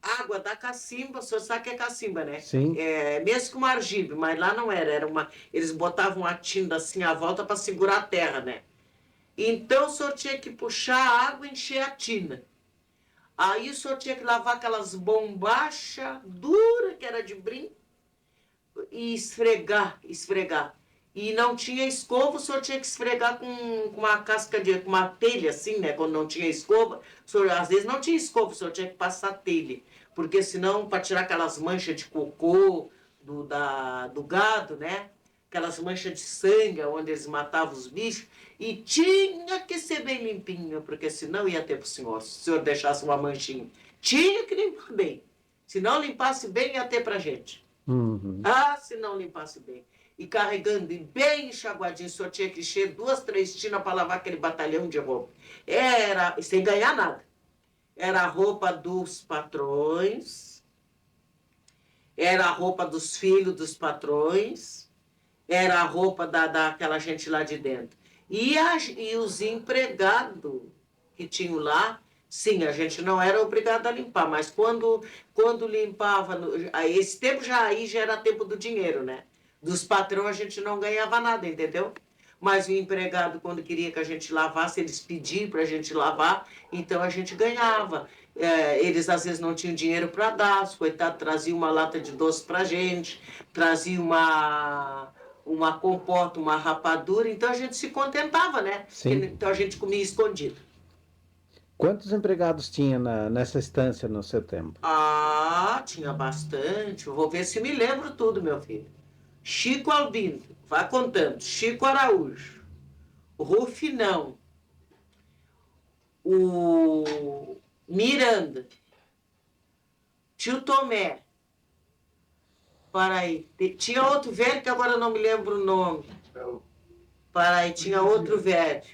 água da cacimba. O senhor sabe que é cacimba, né?
Sim.
É, mesmo com argibe, mas lá não era. Eles botavam a tinta assim à volta para segurar a terra, né? Então o senhor tinha que puxar a água e encher a tina. Aí o senhor tinha que lavar aquelas bombachas duras, que era de brim, e esfregar. E não tinha escova, o senhor tinha que esfregar com uma casca com uma telha, assim, né? Quando não tinha escova, o senhor, às vezes não tinha escova, o senhor tinha que passar telha. Porque senão, para tirar aquelas manchas de cocô do gado, né? Aquelas manchas de sangue, onde eles matavam os bichos, e tinha que ser bem limpinho, porque senão ia ter para o senhor, se o senhor deixasse uma manchinha. Tinha que limpar bem. Se não limpasse bem, ia ter para a gente. Ah, se não limpasse bem. E carregando bem enxaguadinho, o senhor tinha que encher 2, 3 tinas para lavar aquele batalhão de roupa. Era, sem ganhar nada. Era a roupa dos patrões, era a roupa dos filhos dos patrões, era a roupa daquela gente lá de dentro. E os empregados que tinham lá, sim, a gente não era obrigado a limpar, mas quando limpava, esse tempo aí já era tempo do dinheiro, né? Dos patrões a gente não ganhava nada, entendeu? Mas o empregado, quando queria que a gente lavasse, eles pediam para a gente lavar, então a gente ganhava. Eles às vezes não tinham dinheiro para dar, os coitados traziam uma lata de doce para a gente, traziam uma compota, uma rapadura, então a gente se contentava, né?
Sim.
Então a gente comia escondido.
Quantos empregados tinha nessa estância no seu tempo?
Ah, tinha bastante. Eu vou ver se me lembro tudo, meu filho. Chico Albino, vai contando. Chico Araújo, Rufinão, o Miranda, Tio Tomé. Para aí, tinha outro velho que agora eu não me lembro o nome. Para aí, tinha outro velho.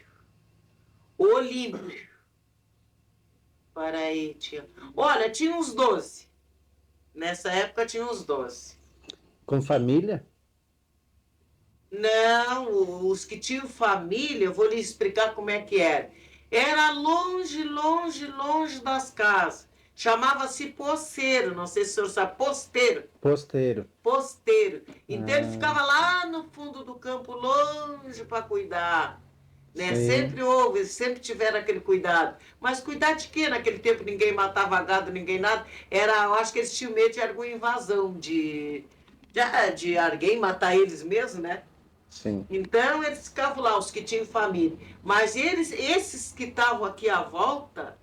Olímpio. Para aí, tinha. Olha, tinha uns 12. Nessa época tinha uns 12.
Com família?
Não, os que tinham família, eu vou lhe explicar como é que era. Era longe, longe, longe das casas. Chamava-se poceiro, não sei se o senhor sabe, posteiro. Posteiro. Então ele ficava lá no fundo do campo, longe para cuidar. Né? Sempre houve, sempre tiveram aquele cuidado. Mas cuidar de quê? Naquele tempo ninguém matava gado, ninguém nada. Eu acho que eles tinham medo de alguma invasão, de alguém matar eles mesmo, né?
Sim.
Então eles ficavam lá, os que tinham família. Mas esses que estavam aqui à volta,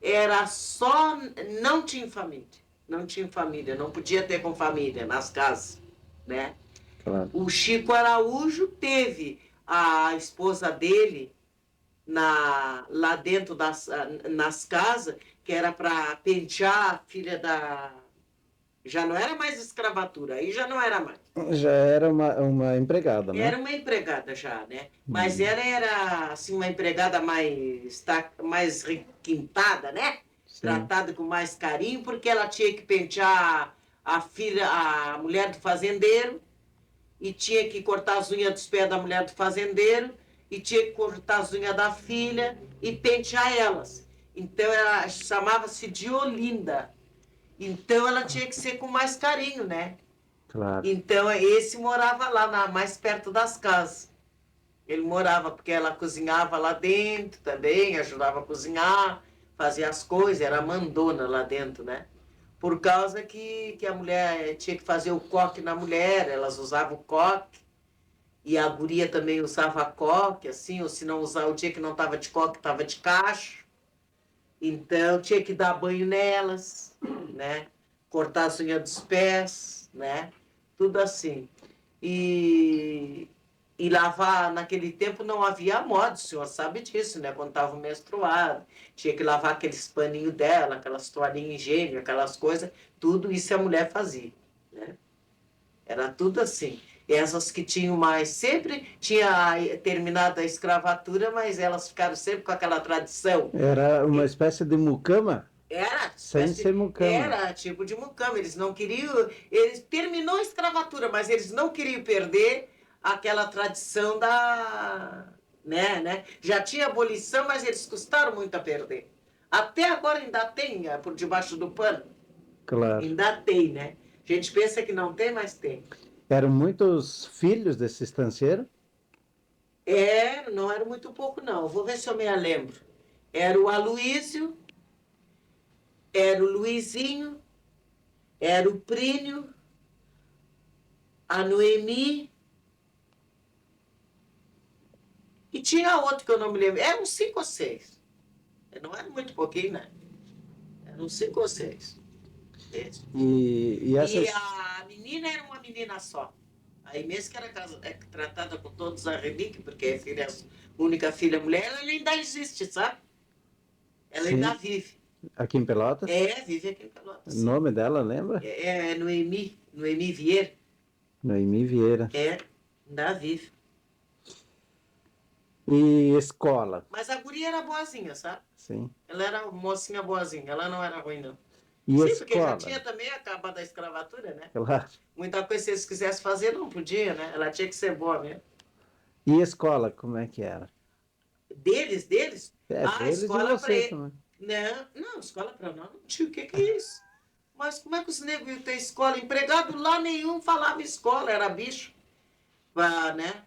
era só, não tinham família. Não tinham família, não podia ter com família nas casas, né?
Claro.
O Chico Araújo teve a esposa dele, lá dentro nas casas, que era para pentear a filha da... Já não era mais escravatura, aí já não era mais.
Já era uma empregada, né?
Era uma empregada já, né? Mas
Hum.
ela era assim, uma empregada mais requintada, né?
Sim.
Tratada com mais carinho, porque ela tinha que pentear a filha, a mulher do fazendeiro, e tinha que cortar as unhas dos pés da mulher do fazendeiro, e tinha que cortar as unhas da filha e pentear elas. Então ela chamava-se de Olinda. Então ela tinha que ser com mais carinho, né?
Claro.
Então esse morava lá, mais perto das casas. Ele morava porque ela cozinhava lá dentro também, ajudava a cozinhar, fazia as coisas, era mandona lá dentro, né? Por causa que a mulher tinha que fazer o coque na mulher, elas usavam o coque, e a guria também usava coque, assim, ou se não usava, o dia que não estava de coque, estava de cacho. Então tinha que dar banho nelas, né? Cortar as unhas dos pés, né? Tudo assim. E lavar, naquele tempo não havia moda, o senhor sabe disso, né? Quando estava menstruado, tinha que lavar aqueles paninhos dela, aquelas toalhinhas higiênicas, aquelas coisas, tudo isso a mulher fazia, né? Era tudo assim. Essas que tinham mais, sempre tinha terminado a escravatura, mas elas ficaram sempre com aquela tradição.
Era uma espécie de mucama?
Era,
Sem ser mucama.
era tipo de mucama, eles não queriam, eles terminou a escravatura, mas eles não queriam perder aquela tradição né? Já tinha abolição, mas eles custaram muito a perder. Até agora ainda tem, por debaixo do pano.
Claro.
Ainda tem, né? A gente pensa que não tem, mas tem.
Eram muitos filhos desse estanceiro?
Não era muito pouco, não. Vou ver se eu me lembro. Era o Aloísio, era o Luizinho, era o Prínio, a Noemi, e tinha outro que eu não me lembro. Eram 5 ou 6. Não era muito pouquinho, né? Eram 5 ou 6.
E essas...
E a menina era uma menina só. Aí mesmo que era tratada com todos a relíquia, porque é a única filha mulher, ela ainda existe, sabe? Ela
Sim.
ainda vive.
Aqui em Pelotas?
Vive aqui em Pelotas.
O nome dela, lembra?
É Noemi Vieira.
Noemi Vieira.
Ainda vive.
E escola?
Mas a guria era boazinha, sabe?
Sim.
Ela era mocinha boazinha, ela não era ruim, não.
E
Sim,
escola?
porque já tinha também acabado a escravatura, né?
Claro.
Muita coisa, se eles quisessem fazer, não podia, né? Ela tinha que ser boa mesmo.
E escola, como é que era?
Deles?
Deles
escola
e você também.
Não, escola para nós não tinha. O que é isso? Mas como é que os negros iam ter escola? Empregado lá nenhum falava escola, era bicho. Né?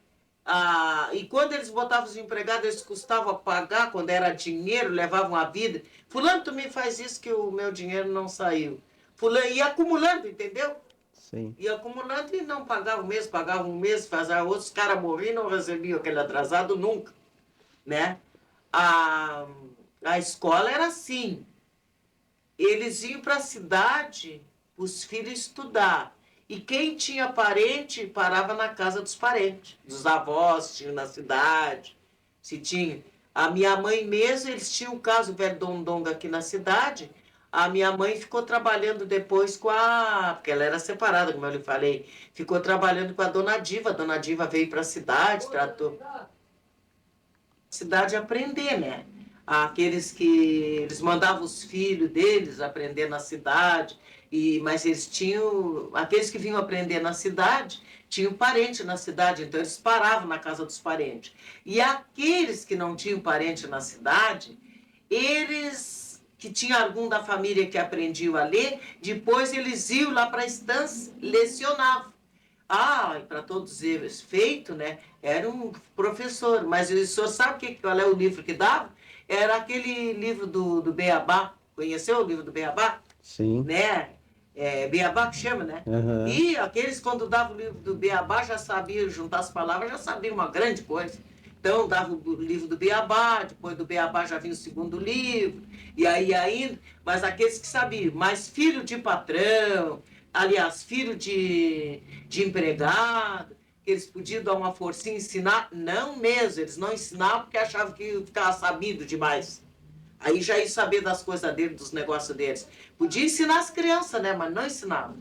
E quando eles botavam os empregados, eles custavam pagar, quando era dinheiro, levavam a vida. Fulano, tu me faz isso que o meu dinheiro não saiu. Fulano, ia acumulando, entendeu?
Sim.
Ia acumulando e não pagava um mês, fazia outros caras morriam e não recebiam aquele atrasado nunca, né? A escola era assim. Eles iam para a cidade, os filhos estudar. E quem tinha parente, parava na casa dos parentes. Dos avós, tinham na cidade. Se tinha. A minha mãe mesmo, eles tinham um caso velho Dondonga aqui na cidade. A minha mãe ficou trabalhando depois porque ela era separada, como eu lhe falei. Ficou trabalhando com a Dona Diva. A Dona Diva veio para a cidade, tratou... cidade aprender, né? Aqueles que eles mandavam os filhos deles aprender na cidade, mas eles tinham, aqueles que vinham aprender na cidade, tinham parente na cidade, então eles paravam na casa dos parentes. E aqueles que não tinham parente na cidade, eles que tinham algum da família que aprendiam a ler, depois eles iam lá para a estância, lecionavam. E para todos eles feito, né? Era um professor, mas o senhor sabe qual é o livro que dava? Era aquele livro do Beabá. Conheceu o livro do Beabá?
Sim.
Né? Beabá que chama, né?
Uhum.
E aqueles, quando davam o livro do Beabá, já sabiam juntar as palavras, já sabiam uma grande coisa. Então, dava o livro do Beabá, depois do Beabá já vinha o segundo livro, e aí ainda, mas aqueles que sabiam, mas filho de patrão, aliás, filho de empregado, que eles podiam dar uma forcinha e ensinar. Não mesmo, eles não ensinavam porque achavam que ficava sabido demais. Aí já ia saber das coisas deles, dos negócios deles. Podia ensinar as crianças, né? Mas não ensinavam.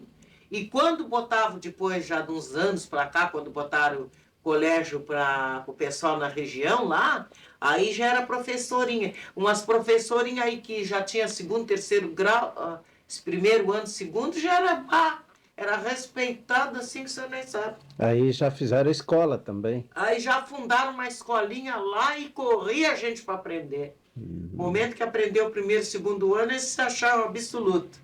E quando botavam, depois já de uns anos para cá, quando botaram colégio para o pessoal na região lá, aí já era professorinha. Umas professorinhas aí que já tinha segundo, terceiro grau, esse primeiro ano, segundo, já era, era respeitado assim que você nem sabe.
Aí já fizeram escola também.
Aí já fundaram uma escolinha lá e corria a gente para aprender. No momento que aprendeu o primeiro, segundo ano, eles se achavam absoluto.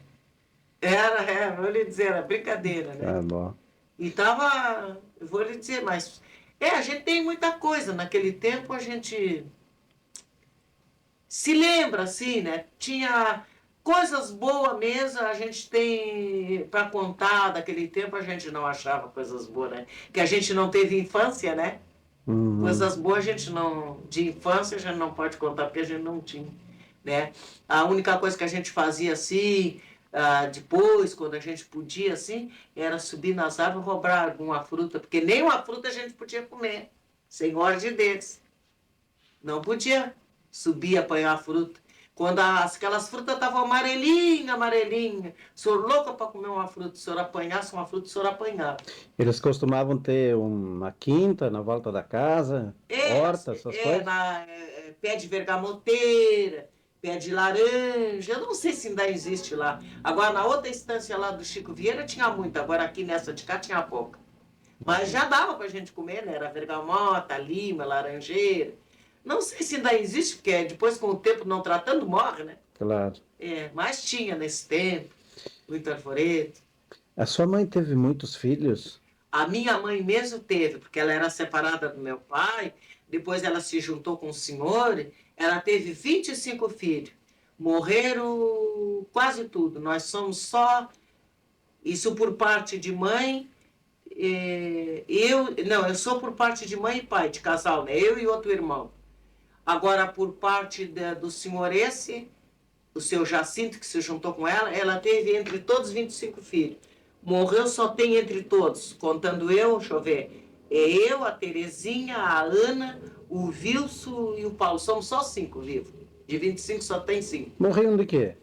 Vou lhe dizer, era brincadeira, né?
Tá bom.
E tava, vou lhe dizer, mas a gente tem muita coisa. Naquele tempo a gente se lembra, assim, né? Tinha coisas boas mesmo, a gente tem para contar daquele tempo, a gente não achava coisas boas, né? Que a gente não teve infância, né?
Uhum.
Coisas boas a gente não, de infância a gente não pode contar porque a gente não tinha, né? A única coisa que a gente fazia assim, depois, quando a gente podia assim, era subir nas árvores e roubar alguma fruta, porque nem uma fruta a gente podia comer, sem ordem deles. Não podia subir e apanhar a fruta. Quando aquelas frutas estavam amarelinha, amarelinha, o senhor louco para comer uma fruta, o senhor apanhasse uma fruta, o senhor apanhava.
Eles costumavam ter uma quinta na volta da casa, horta, essas coisas?
Pé de vergamoteira, pé de laranja, eu não sei se ainda existe lá. Agora, na outra estância lá do Chico Vieira tinha muito, agora aqui nessa de cá tinha pouca. Mas já dava pra gente comer, né? Era vergamota, lima, laranjeira. Não sei se ainda existe, porque depois com o tempo não tratando, morre, né?
Claro.
Mas tinha nesse tempo, muito arvoredo.
A sua mãe teve muitos filhos?
A minha mãe mesmo teve, porque ela era separada do meu pai, depois ela se juntou com o senhor, ela teve 25 filhos. Morreram quase tudo. Nós somos só, isso por parte de mãe, eu sou por parte de mãe e pai, de casal, né? Eu e outro irmão. Agora, por parte do senhor esse, o seu Jacinto, que se juntou com ela teve entre todos 25 filhos. Morreu só tem entre todos, contando eu, deixa eu ver, eu, a Terezinha, a Ana, o Wilson e o Paulo. Somos só 5 vivos. De 25 só tem 5.
Morriam de quê?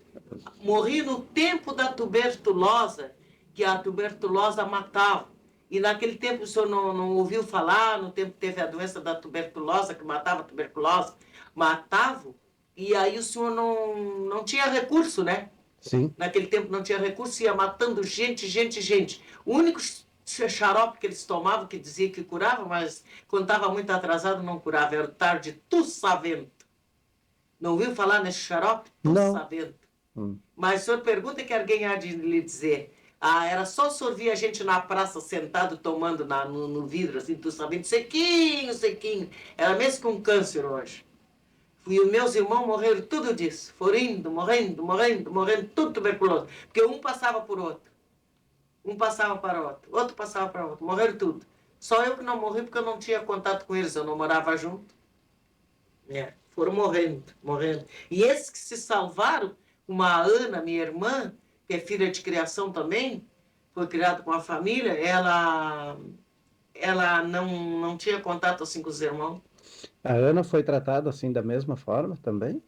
Morri no tempo da tuberculose, que a tuberculose matava. E naquele tempo o senhor não ouviu falar, no tempo que teve a doença da tuberculose, que matava a tuberculose, matava, e aí o senhor não tinha recurso, né?
Sim.
Naquele tempo não tinha recurso, ia matando gente, gente, gente. O único xarope que eles tomavam, que dizia que curava, mas quando estava muito atrasado não curava, era o tarde tussavento. Não ouviu falar nesse xarope? Tussavento. Mas o senhor pergunta que alguém há de lhe dizer. Era só o senhor via a gente na praça sentado tomando no vidro, assim, tussavento, sequinho, sequinho. Era mesmo com câncer hoje. E os meus irmãos morreram tudo disso. Foram indo, morrendo, morrendo, morrendo, tudo tuberculoso. Porque um passava por outro. Um passava para outro. Outro passava para outro. Morreram tudo. Só eu que não morri porque eu não tinha contato com eles. Eu não morava junto. Foram morrendo, morrendo. E esses que se salvaram, uma Ana, minha irmã, que é filha de criação também, foi criada com a família, ela não tinha contato assim com os irmãos.
A Ana foi tratada assim da mesma forma também?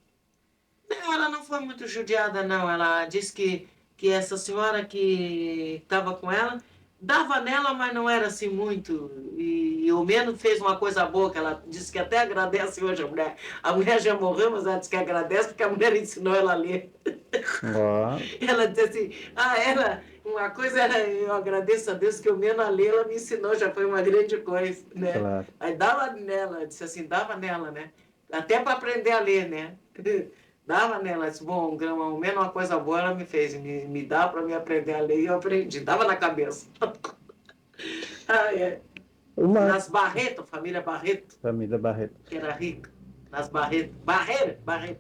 Não, ela não foi muito judiada, não. Ela disse que essa senhora que estava com ela dava nela, mas não era assim muito. E o menos fez uma coisa boa, que ela disse que até agradece hoje a mulher. A mulher já morreu, mas ela disse que agradece porque a mulher ensinou ela a ler. Ela disse assim, uma coisa era, eu agradeço a Deus que o menos a ler ela me ensinou, já foi uma grande coisa, né?
Claro.
Aí dava nela, disse assim, dava nela, né? Até para aprender a ler, né? Dava nela, disse, bom, ao menos uma coisa boa ela me fez, me dá para me aprender a ler e eu aprendi, dava na cabeça. Nas Barreto, família Barreto.
Família Barreto.
Que era rica. Nas Barreto. Barreto.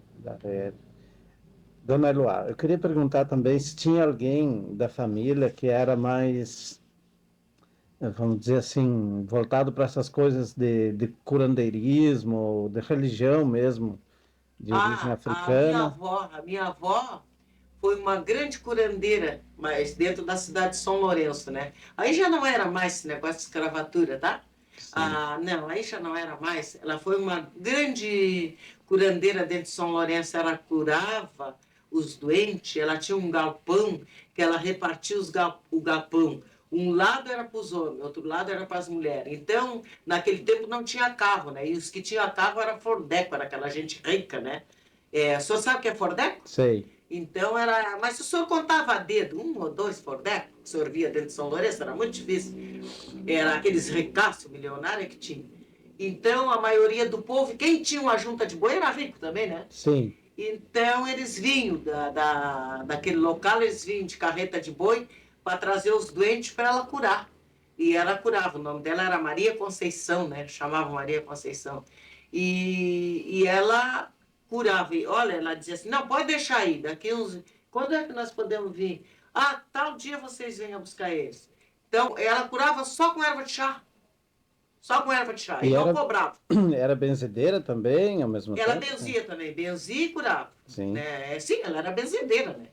Dona Eloá, eu queria perguntar também se tinha alguém da família que era mais, vamos dizer assim, voltado para essas coisas de curandeirismo, de religião mesmo, de origem africana.
A minha avó foi uma grande curandeira, mas dentro da cidade de São Lourenço, né? Aí já não era mais esse negócio de escravatura, tá? Ah, não, aí já não era mais. Ela foi uma grande curandeira dentro de São Lourenço. Ela curava os doentes. Ela tinha um galpão que ela repartia o galpão. Um lado era para os homens, outro lado era para as mulheres. Então, naquele tempo não tinha carro, né? E os que tinham carro era fordeco, era aquela gente rica, né? O senhor sabe o que é fordeco?
Sei.
Então era. Mas se o senhor contava a dedo, 1 ou 2 fordecos que o senhor via dentro de São Lourenço, era muito difícil. Era aqueles ricaços milionários que tinha. Então a maioria do povo, quem tinha uma junta de boi era rico também, né?
Sim.
Então eles vinham daquele local, eles vinham de carreta de boi para trazer os doentes para ela curar. E ela curava, o nome dela era Maria Conceição, né? Chamava Maria Conceição. E ela curava. E, olha, ela dizia assim, não, pode deixar aí, daqui uns... Quando é que nós podemos vir? Ah, tal dia vocês venham buscar eles. Então, ela curava só com erva de chá. Só com erva de chá. E não cobrava.
Era benzedeira também, ao mesmo
Ela
tempo?
benzia também. Benzia e curava.
Sim.
Né? Sim, ela era benzedeira, né?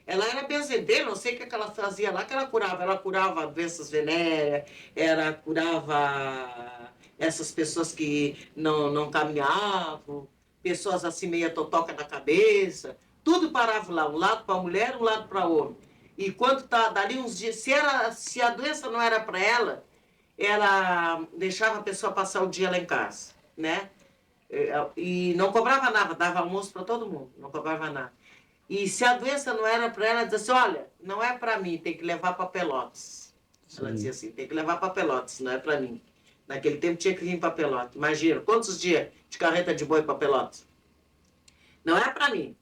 Ela era benzedeira, não sei o que ela fazia lá, que ela curava. Ela curava doenças venéreas, ela curava essas pessoas que não caminhavam, pessoas assim meia totoca na cabeça. Tudo parava lá, um lado para a mulher, um lado para o homem. E quando tá dali uns dias, se a doença não era para ela deixava a pessoa passar o dia lá em casa, né? E não cobrava nada, dava almoço para todo mundo, não cobrava nada. E se a doença não era para ela, dizia assim, olha, não é para mim, tem que levar para Pelotas. Sim. Ela dizia assim, tem que levar para Pelotas, não é para mim. Naquele tempo tinha que vir para Pelotas. Imagina, quantos dias de carreta de boi para Pelotas? Não é para mim.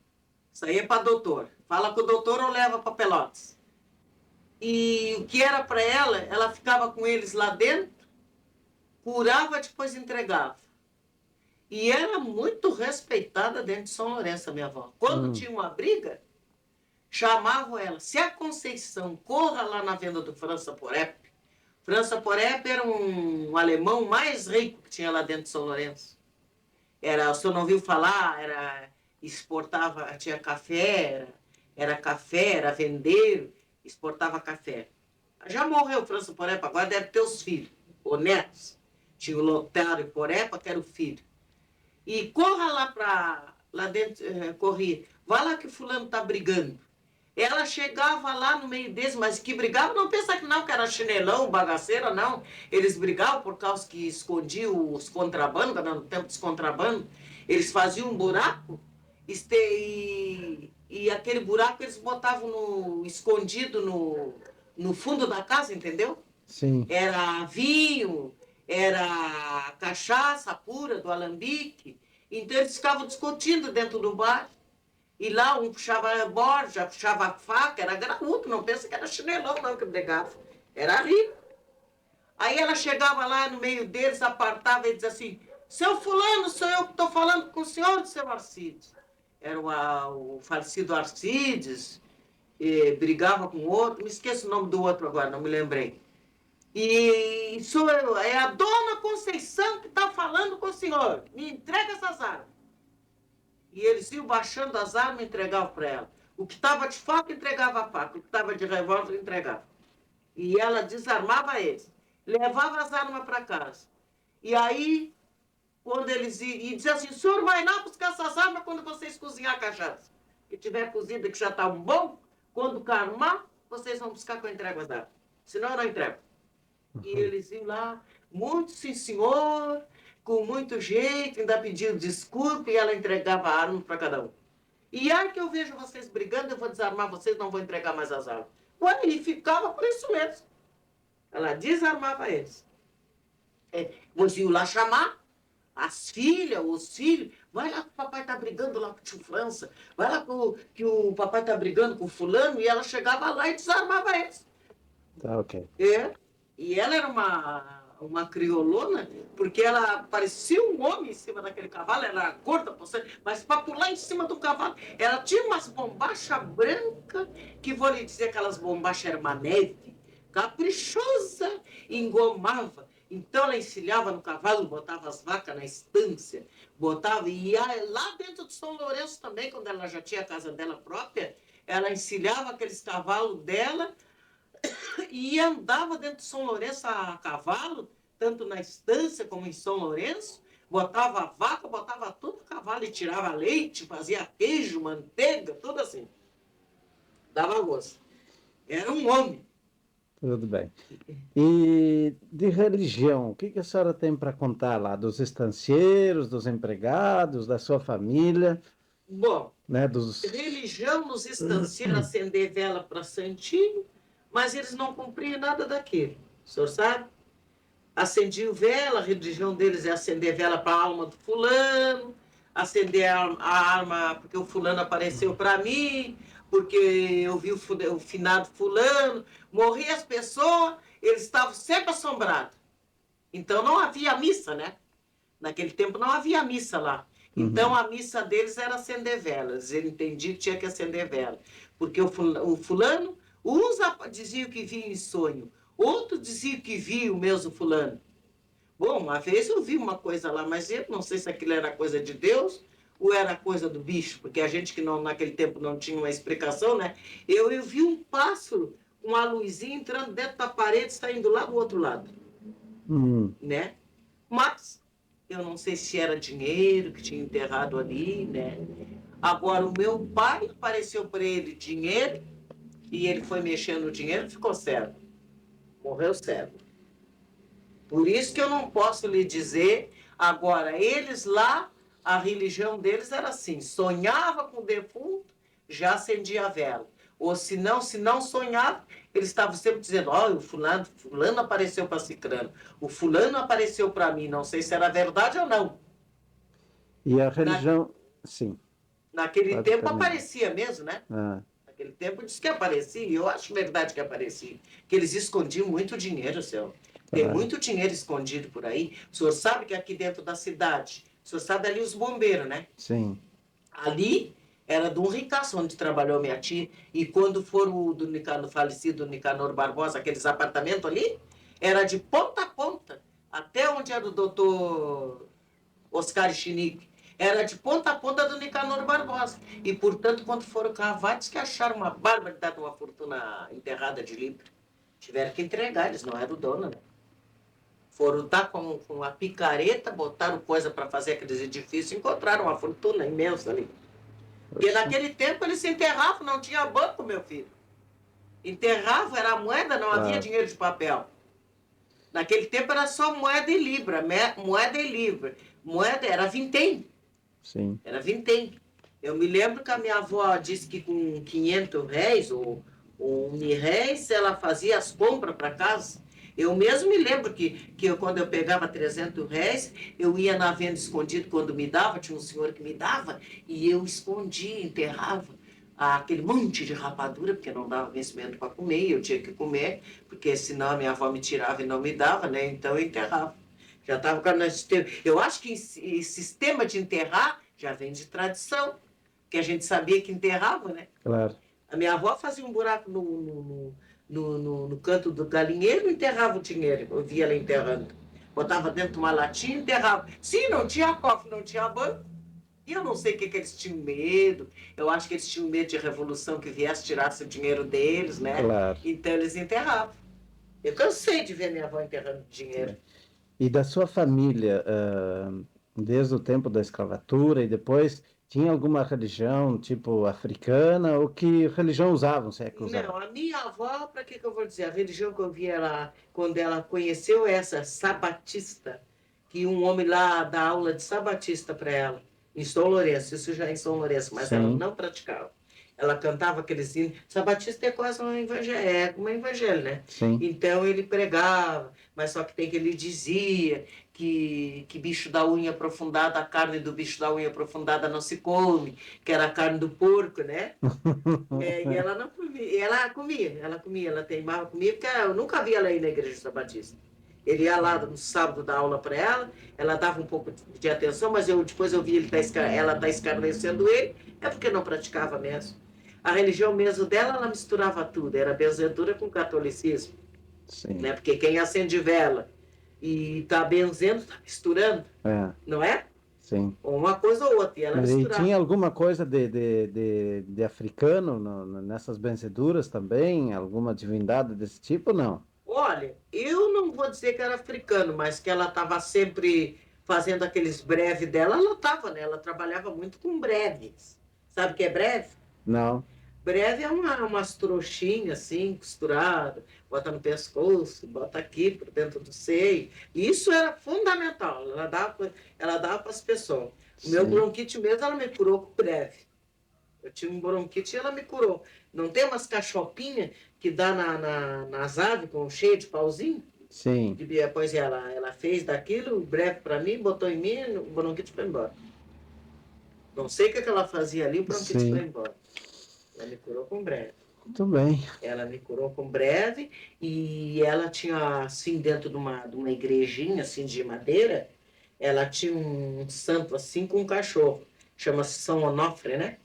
Isso aí é para doutor. Fala com o doutor ou leva para Pelotas. E o que era para ela ficava com eles lá dentro, curava, depois entregava. E era muito respeitada dentro de São Lourenço, a minha avó. Quando tinha uma briga, chamavam ela. Se a Conceição corra lá na venda do França Porep. França Porep era um alemão mais rico que tinha lá dentro de São Lourenço. O senhor não ouviu falar? Exportava, tinha café, era vendeiro, exportava café. Já morreu o França Porep, agora deve ter os filhos, ou netos. Tinha o Lotário Porep, que era o filho. E corra lá dentro, corria. Vai lá que o fulano está brigando. Ela chegava lá no meio deles, mas que brigava, não pensa que não, que era chinelão, bagaceira, não. Eles brigavam por causa que escondiam os contrabandos, no tempo dos contrabandos. Eles faziam um buraco e aquele buraco eles botavam escondido no fundo da casa, entendeu?
Sim.
Era vinho, era cachaça pura do alambique. Então eles ficavam discutindo dentro do bar. E lá um puxava borja, puxava faca, era graúdo, não pensa que era chinelão não que brigava. Era rico. Aí ela chegava lá no meio deles, apartava e dizia assim, seu fulano, sou eu que estou falando com o senhor, seu Arcides. Era o falecido Arcides, brigava com o outro, me esqueço o nome do outro agora, não me lembrei. E sou eu, é a dona Conceição que está falando com o senhor. Me entrega essas armas. E eles iam baixando as armas e entregavam para ela. O que estava de faca, entregava a faca. O que estava de revólver, entregava. E ela desarmava eles. Levava as armas para casa. E aí, quando eles iam, e dizia assim, o senhor vai lá buscar essas armas quando vocês cozinhar a cachaça. Que tiver cozida, que já está bom, quando calmar, vocês vão buscar que eu entrego as armas. Senão eu não entrego. E eles iam lá, muito sim senhor, com muito jeito, ainda pediam desculpa e ela entregava a arma para cada um. E aí que eu vejo vocês brigando, eu vou desarmar vocês, não vou entregar mais as armas. Ué, e ficava por isso mesmo. Ela desarmava eles. Eles iam lá chamar as filhas, os filhos. Vai lá que o papai está brigando lá com o tio França. Vai lá que o papai está brigando com o fulano. E ela chegava lá e desarmava eles.
Tá, ok.
E ela era uma criolona, porque ela parecia um homem em cima daquele cavalo, ela era gorda, mas para pular em cima do cavalo, ela tinha umas bombachas brancas, que vou lhe dizer, aquelas bombachas eram uma neve, caprichosa, engomava. Então ela encilhava no cavalo, botava as vacas na estância, botava, e ia lá dentro de São Lourenço também, quando ela já tinha a casa dela própria, ela encilhava aqueles cavalos dela e andava dentro de São Lourenço a cavalo, tanto na estância como em São Lourenço, botava a vaca, botava tudo no cavalo e tirava leite, fazia queijo, manteiga, tudo assim. Dava gosto. Era um homem.
Tudo bem. E de religião, o que que a senhora tem para contar lá? Dos estancieiros, dos empregados, da sua família,
Bom,
né? Dos...
religião nos estancieiros, acender vela para santinho, mas eles não cumpriam nada daquilo. O senhor sabe? Acendiam vela, a religião deles é acender vela para a alma do fulano, acender a arma porque o fulano apareceu para mim, porque eu vi o finado fulano. Morria as pessoas, eles estavam sempre assombrados. Então não havia missa, né? Naquele tempo não havia missa lá. Então a missa deles era acender velas. Ele entendia que tinha que acender vela. Porque o fulano, uns diziam que via em sonho, outros diziam que via o mesmo fulano. Bom, uma vez eu vi uma coisa lá, mas eu não sei se aquilo era coisa de Deus ou era coisa do bicho, porque a gente que não, naquele tempo não tinha uma explicação, né? Eu vi um pássaro com uma luzinha entrando dentro da parede e saindo lá do outro lado, né? Mas eu não sei se era dinheiro que tinha enterrado ali, né? Agora, o meu pai apareceu para ele dinheiro e ele foi mexendo no dinheiro e ficou cego. Morreu cego. Por isso que eu não posso lhe dizer. Agora, eles lá, a religião deles era assim, sonhava com o defunto, já acendia a vela. Ou se não sonhava, eles estavam sempre dizendo, ó, o fulano apareceu para cicrano, o fulano apareceu para mim, não sei se era verdade ou não.
E a religião, sim.
Naquele
Pode
tempo
terminar.
aparecia mesmo, né?
Ah,
Naquele tempo diz que aparecia, e eu acho verdade que aparecia. Que eles escondiam muito dinheiro, seu. Tem
claro.
muito dinheiro escondido por aí. O senhor sabe que aqui dentro da cidade, o senhor sabe ali os bombeiros, né?
Sim.
Ali era de um ricaço onde trabalhou minha tia. E quando foram o do Nicanor, falecido Nicanor Barbosa, aqueles apartamentos ali, era de ponta a ponta, até onde era o doutor Oscar Chinique. Era de ponta a ponta do Nicanor Barbosa. E, portanto, quando foram cavar, diz que acharam uma barbaridade, uma fortuna enterrada de livro. Tiveram que entregar, eles não eram o dono, né? Foram dar com a picareta, botaram coisa para fazer aqueles edifícios, encontraram uma fortuna imensa ali. Porque naquele tempo eles se enterravam, não tinha banco, meu filho. Enterravam, era moeda, não havia dinheiro de papel. Naquele tempo era só moeda e libra, moeda e libra. Moeda era vintém.
Sim.
Era vintém. Eu me lembro que a minha avó disse que com 500 réis ou 1.000 réis ela fazia as compras para casa. Eu mesmo me lembro que quando eu pegava 300 réis, eu ia na venda escondido quando me dava, tinha um senhor que me dava, e eu escondia, enterrava aquele monte de rapadura, porque não dava vencimento para comer, e eu tinha que comer, porque senão a minha avó me tirava e não me dava, né? Então eu enterrava. Já estava com o sistema. Eu acho que esse sistema de enterrar já vem de tradição, que a gente sabia que enterrava, né?
Claro.
A minha avó fazia um buraco no canto do galinheiro e enterrava o dinheiro. Eu via ela enterrando. Botava dentro de uma latinha e enterrava. Sim, não tinha cofre, não tinha banco. E eu não sei o que eles tinham medo. Eu acho que eles tinham medo de revolução que viesse, tirasse o dinheiro deles, né?
Claro.
Então eles enterravam. Eu cansei de ver minha avó enterrando dinheiro.
E da sua família, desde o tempo da escravatura e depois, tinha alguma religião, tipo africana, ou que religião usavam, se é que usavam?
Não, a minha avó, para que eu vou dizer? A religião que eu vi ela, quando ela conheceu essa sabatista, que um homem lá dá aula de sabatista para ela, em São Lourenço, isso já é em São Lourenço, mas
Sim.
ela não praticava. Ela cantava aqueles hinos. Sabatista é quase um evangelho, né?
Sim.
Então ele pregava, mas só que tem que ele dizia que bicho da unha aprofundada, a carne do bicho da unha aprofundada não se come, que era a carne do porco, né? E ela não comia, ela comia, ela teimava, comia, porque eu nunca vi ela ir na igreja sabatista. Ele ia lá no sábado dar aula para ela dava um pouco de atenção, mas depois eu vi ela tá escarnecendo ele, é porque não praticava mesmo. A religião mesmo dela, ela misturava tudo, era benzedura com catolicismo.
Sim.
Né? Porque quem acende vela e está benzendo, está misturando,
É.
não é?
sim.
Ou uma coisa ou outra, e ela
Mas e
misturava.
tinha alguma coisa de africano nessas benzeduras também? Alguma divindade desse tipo, não?
Olha, eu não vou dizer que era africano, mas que ela estava sempre fazendo aqueles breves dela, ela estava, né? Ela trabalhava muito com breves. Sabe o que é breve?
Não.
Breve é umas trouxinhas assim, costuradas, bota no pescoço, bota aqui por dentro do seio. Isso era fundamental, ela dava para as pessoas. O meu
Sim.
bronquite mesmo, ela me curou com breve. Eu tinha um bronquite e ela me curou. Não tem umas cachopinhas que dá nas aves com cheio de pauzinho?
Sim.
Pois ela fez daquilo, breve para mim, botou em mim, o bronquite foi embora. Não sei o que ela fazia ali, o bronquite foi
Sim.
embora. Ela me curou com breve.
Muito bem.
Ela me curou com breve e ela tinha, assim, dentro de uma igrejinha, assim, de madeira, ela tinha um santo, assim, com um cachorro. Chama-se São Onofre, né?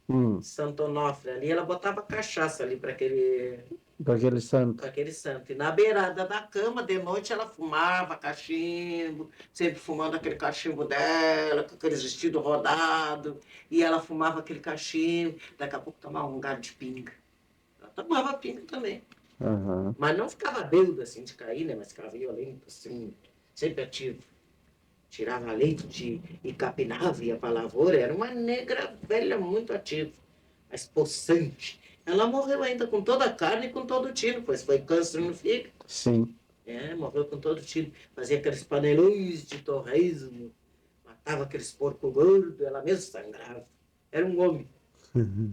Hum,
Santo Onofre. Ali ela botava cachaça ali para aquele
para aquele santo.
aquele santo. E na beirada da cama, de noite, ela fumava cachimbo, sempre fumando aquele cachimbo dela, com aqueles vestidos rodados. E ela fumava aquele cachimbo, daqui a pouco tomava um galho de pinga. Ela tomava pinga também.
Aham.
Mas não ficava bêbada assim de cair, né? Mas ficava violento, assim, sempre ativo. Tirava leite e capinava, ia pra lavoura. Era uma negra velha muito ativa, mas possante. Ela morreu ainda com toda a carne e com todo o tiro, pois foi câncer no fígado.
Sim.
Morreu com todo o tiro. Fazia aqueles panelões de torresmo, matava aqueles porco gordo, ela mesma sangrava. Era um homem.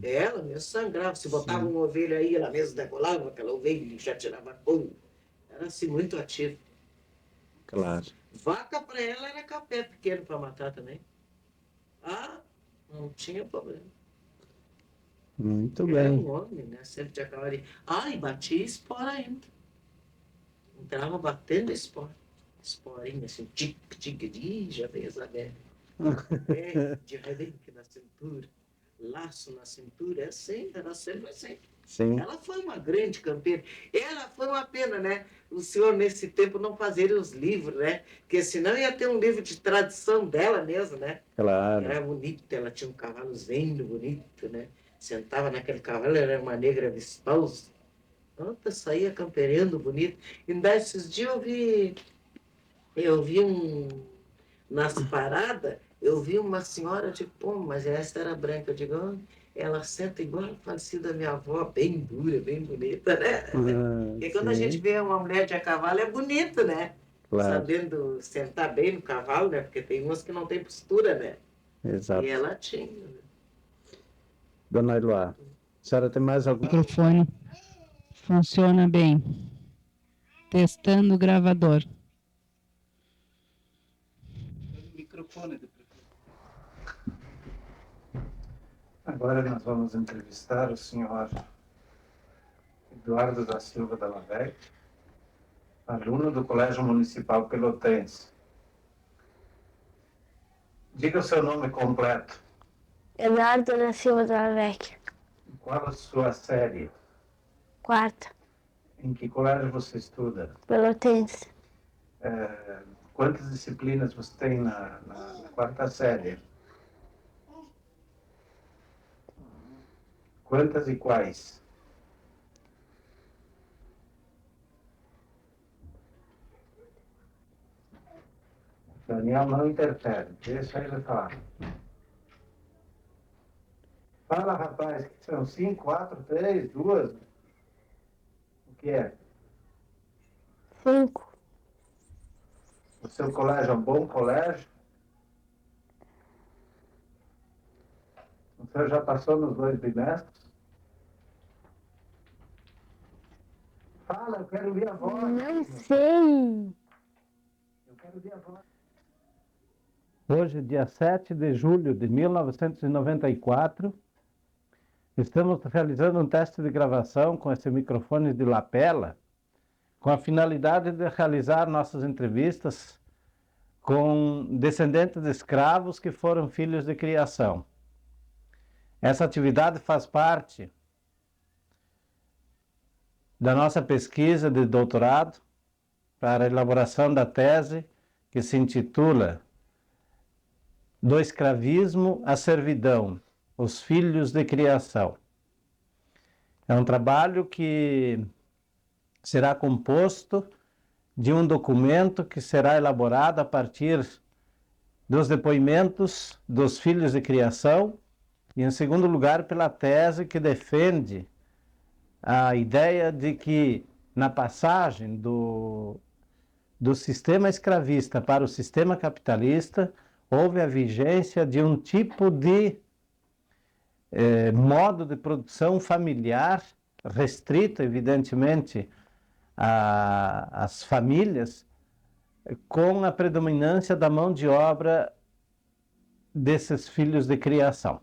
Ela mesma sangrava. Se botava uma ovelha aí, ela mesma degolava aquela ovelha e já tirava couro. Era assim, muito ativo.
Claro.
Vaca para ela era capé pequeno para matar também. Ah, não tinha problema.
Muito
Era
bem.
um homem, né? Sempre tinha cavalinho. Ah, e batia espora ainda. Entrava batendo espora. Esporinha assim, tic, tic, já veio Isabel. De rebenque na cintura, laço na cintura, é assim, era sempre assim.
Sim.
Ela foi uma grande campeira. Ela foi uma pena, né? O senhor, nesse tempo, não fazer os livros, né? Porque senão ia ter um livro de tradição dela mesmo, né?
Claro.
Era bonita, ela tinha um cavalo zendo bonito, né? Sentava naquele cavalo, era uma negra vistosa. Ontem saía campeirando bonito. E esses dias eu vi nas paradas, eu vi uma senhora de pô, mas essa era branca. Eu digo, "Ah, ela senta igual a falecida minha avó, bem dura, bem bonita, né? Porque quando a gente
Sim,
vê uma mulher de a cavalo, é bonito, né?
claro.
Sabendo sentar bem no cavalo, né? Porque tem umas que não tem postura, né? E
Exato.
ela tinha. Né?
Dona Eloá, a senhora tem mais algum?
Microfone funciona bem. Testando o gravador.
Microfone. Agora nós vamos entrevistar o senhor Eduardo da Silva Dalla Vecchia, aluno do Colégio Municipal Pelotense. Diga o seu nome completo.
Eduardo da Silva Dalla Vecchia,
Qual a sua série?
quarta,
Em que colégio você estuda?
Pelotense,
Quantas disciplinas você tem na quarta série? Quantas e quais? Daniel não interfere, deixa ele falar. Fala, rapaz, que são 5, 4, 3, 2. O que é?
5,
O seu colégio é um bom colégio? O senhor já passou nos 2 bimestres? Fala, eu quero ouvir a voz.
não sei.
Eu quero ouvir a voz. Hoje, dia 7 de julho de 1994, estamos realizando um teste de gravação com esse microfone de lapela, com a finalidade de realizar nossas entrevistas com descendentes de escravos que foram filhos de criação. Essa atividade faz parte da nossa pesquisa de doutorado para a elaboração da tese que se intitula do escravismo à servidão, os filhos de criação. É um trabalho que será composto de um documento que será elaborado a partir dos depoimentos dos filhos de criação e, em segundo lugar, pela tese que defende a ideia de que, na passagem do sistema escravista para o sistema capitalista, houve a vigência de um tipo de modo de produção familiar, restrito, evidentemente, às famílias, com a predominância da mão de obra desses filhos de criação.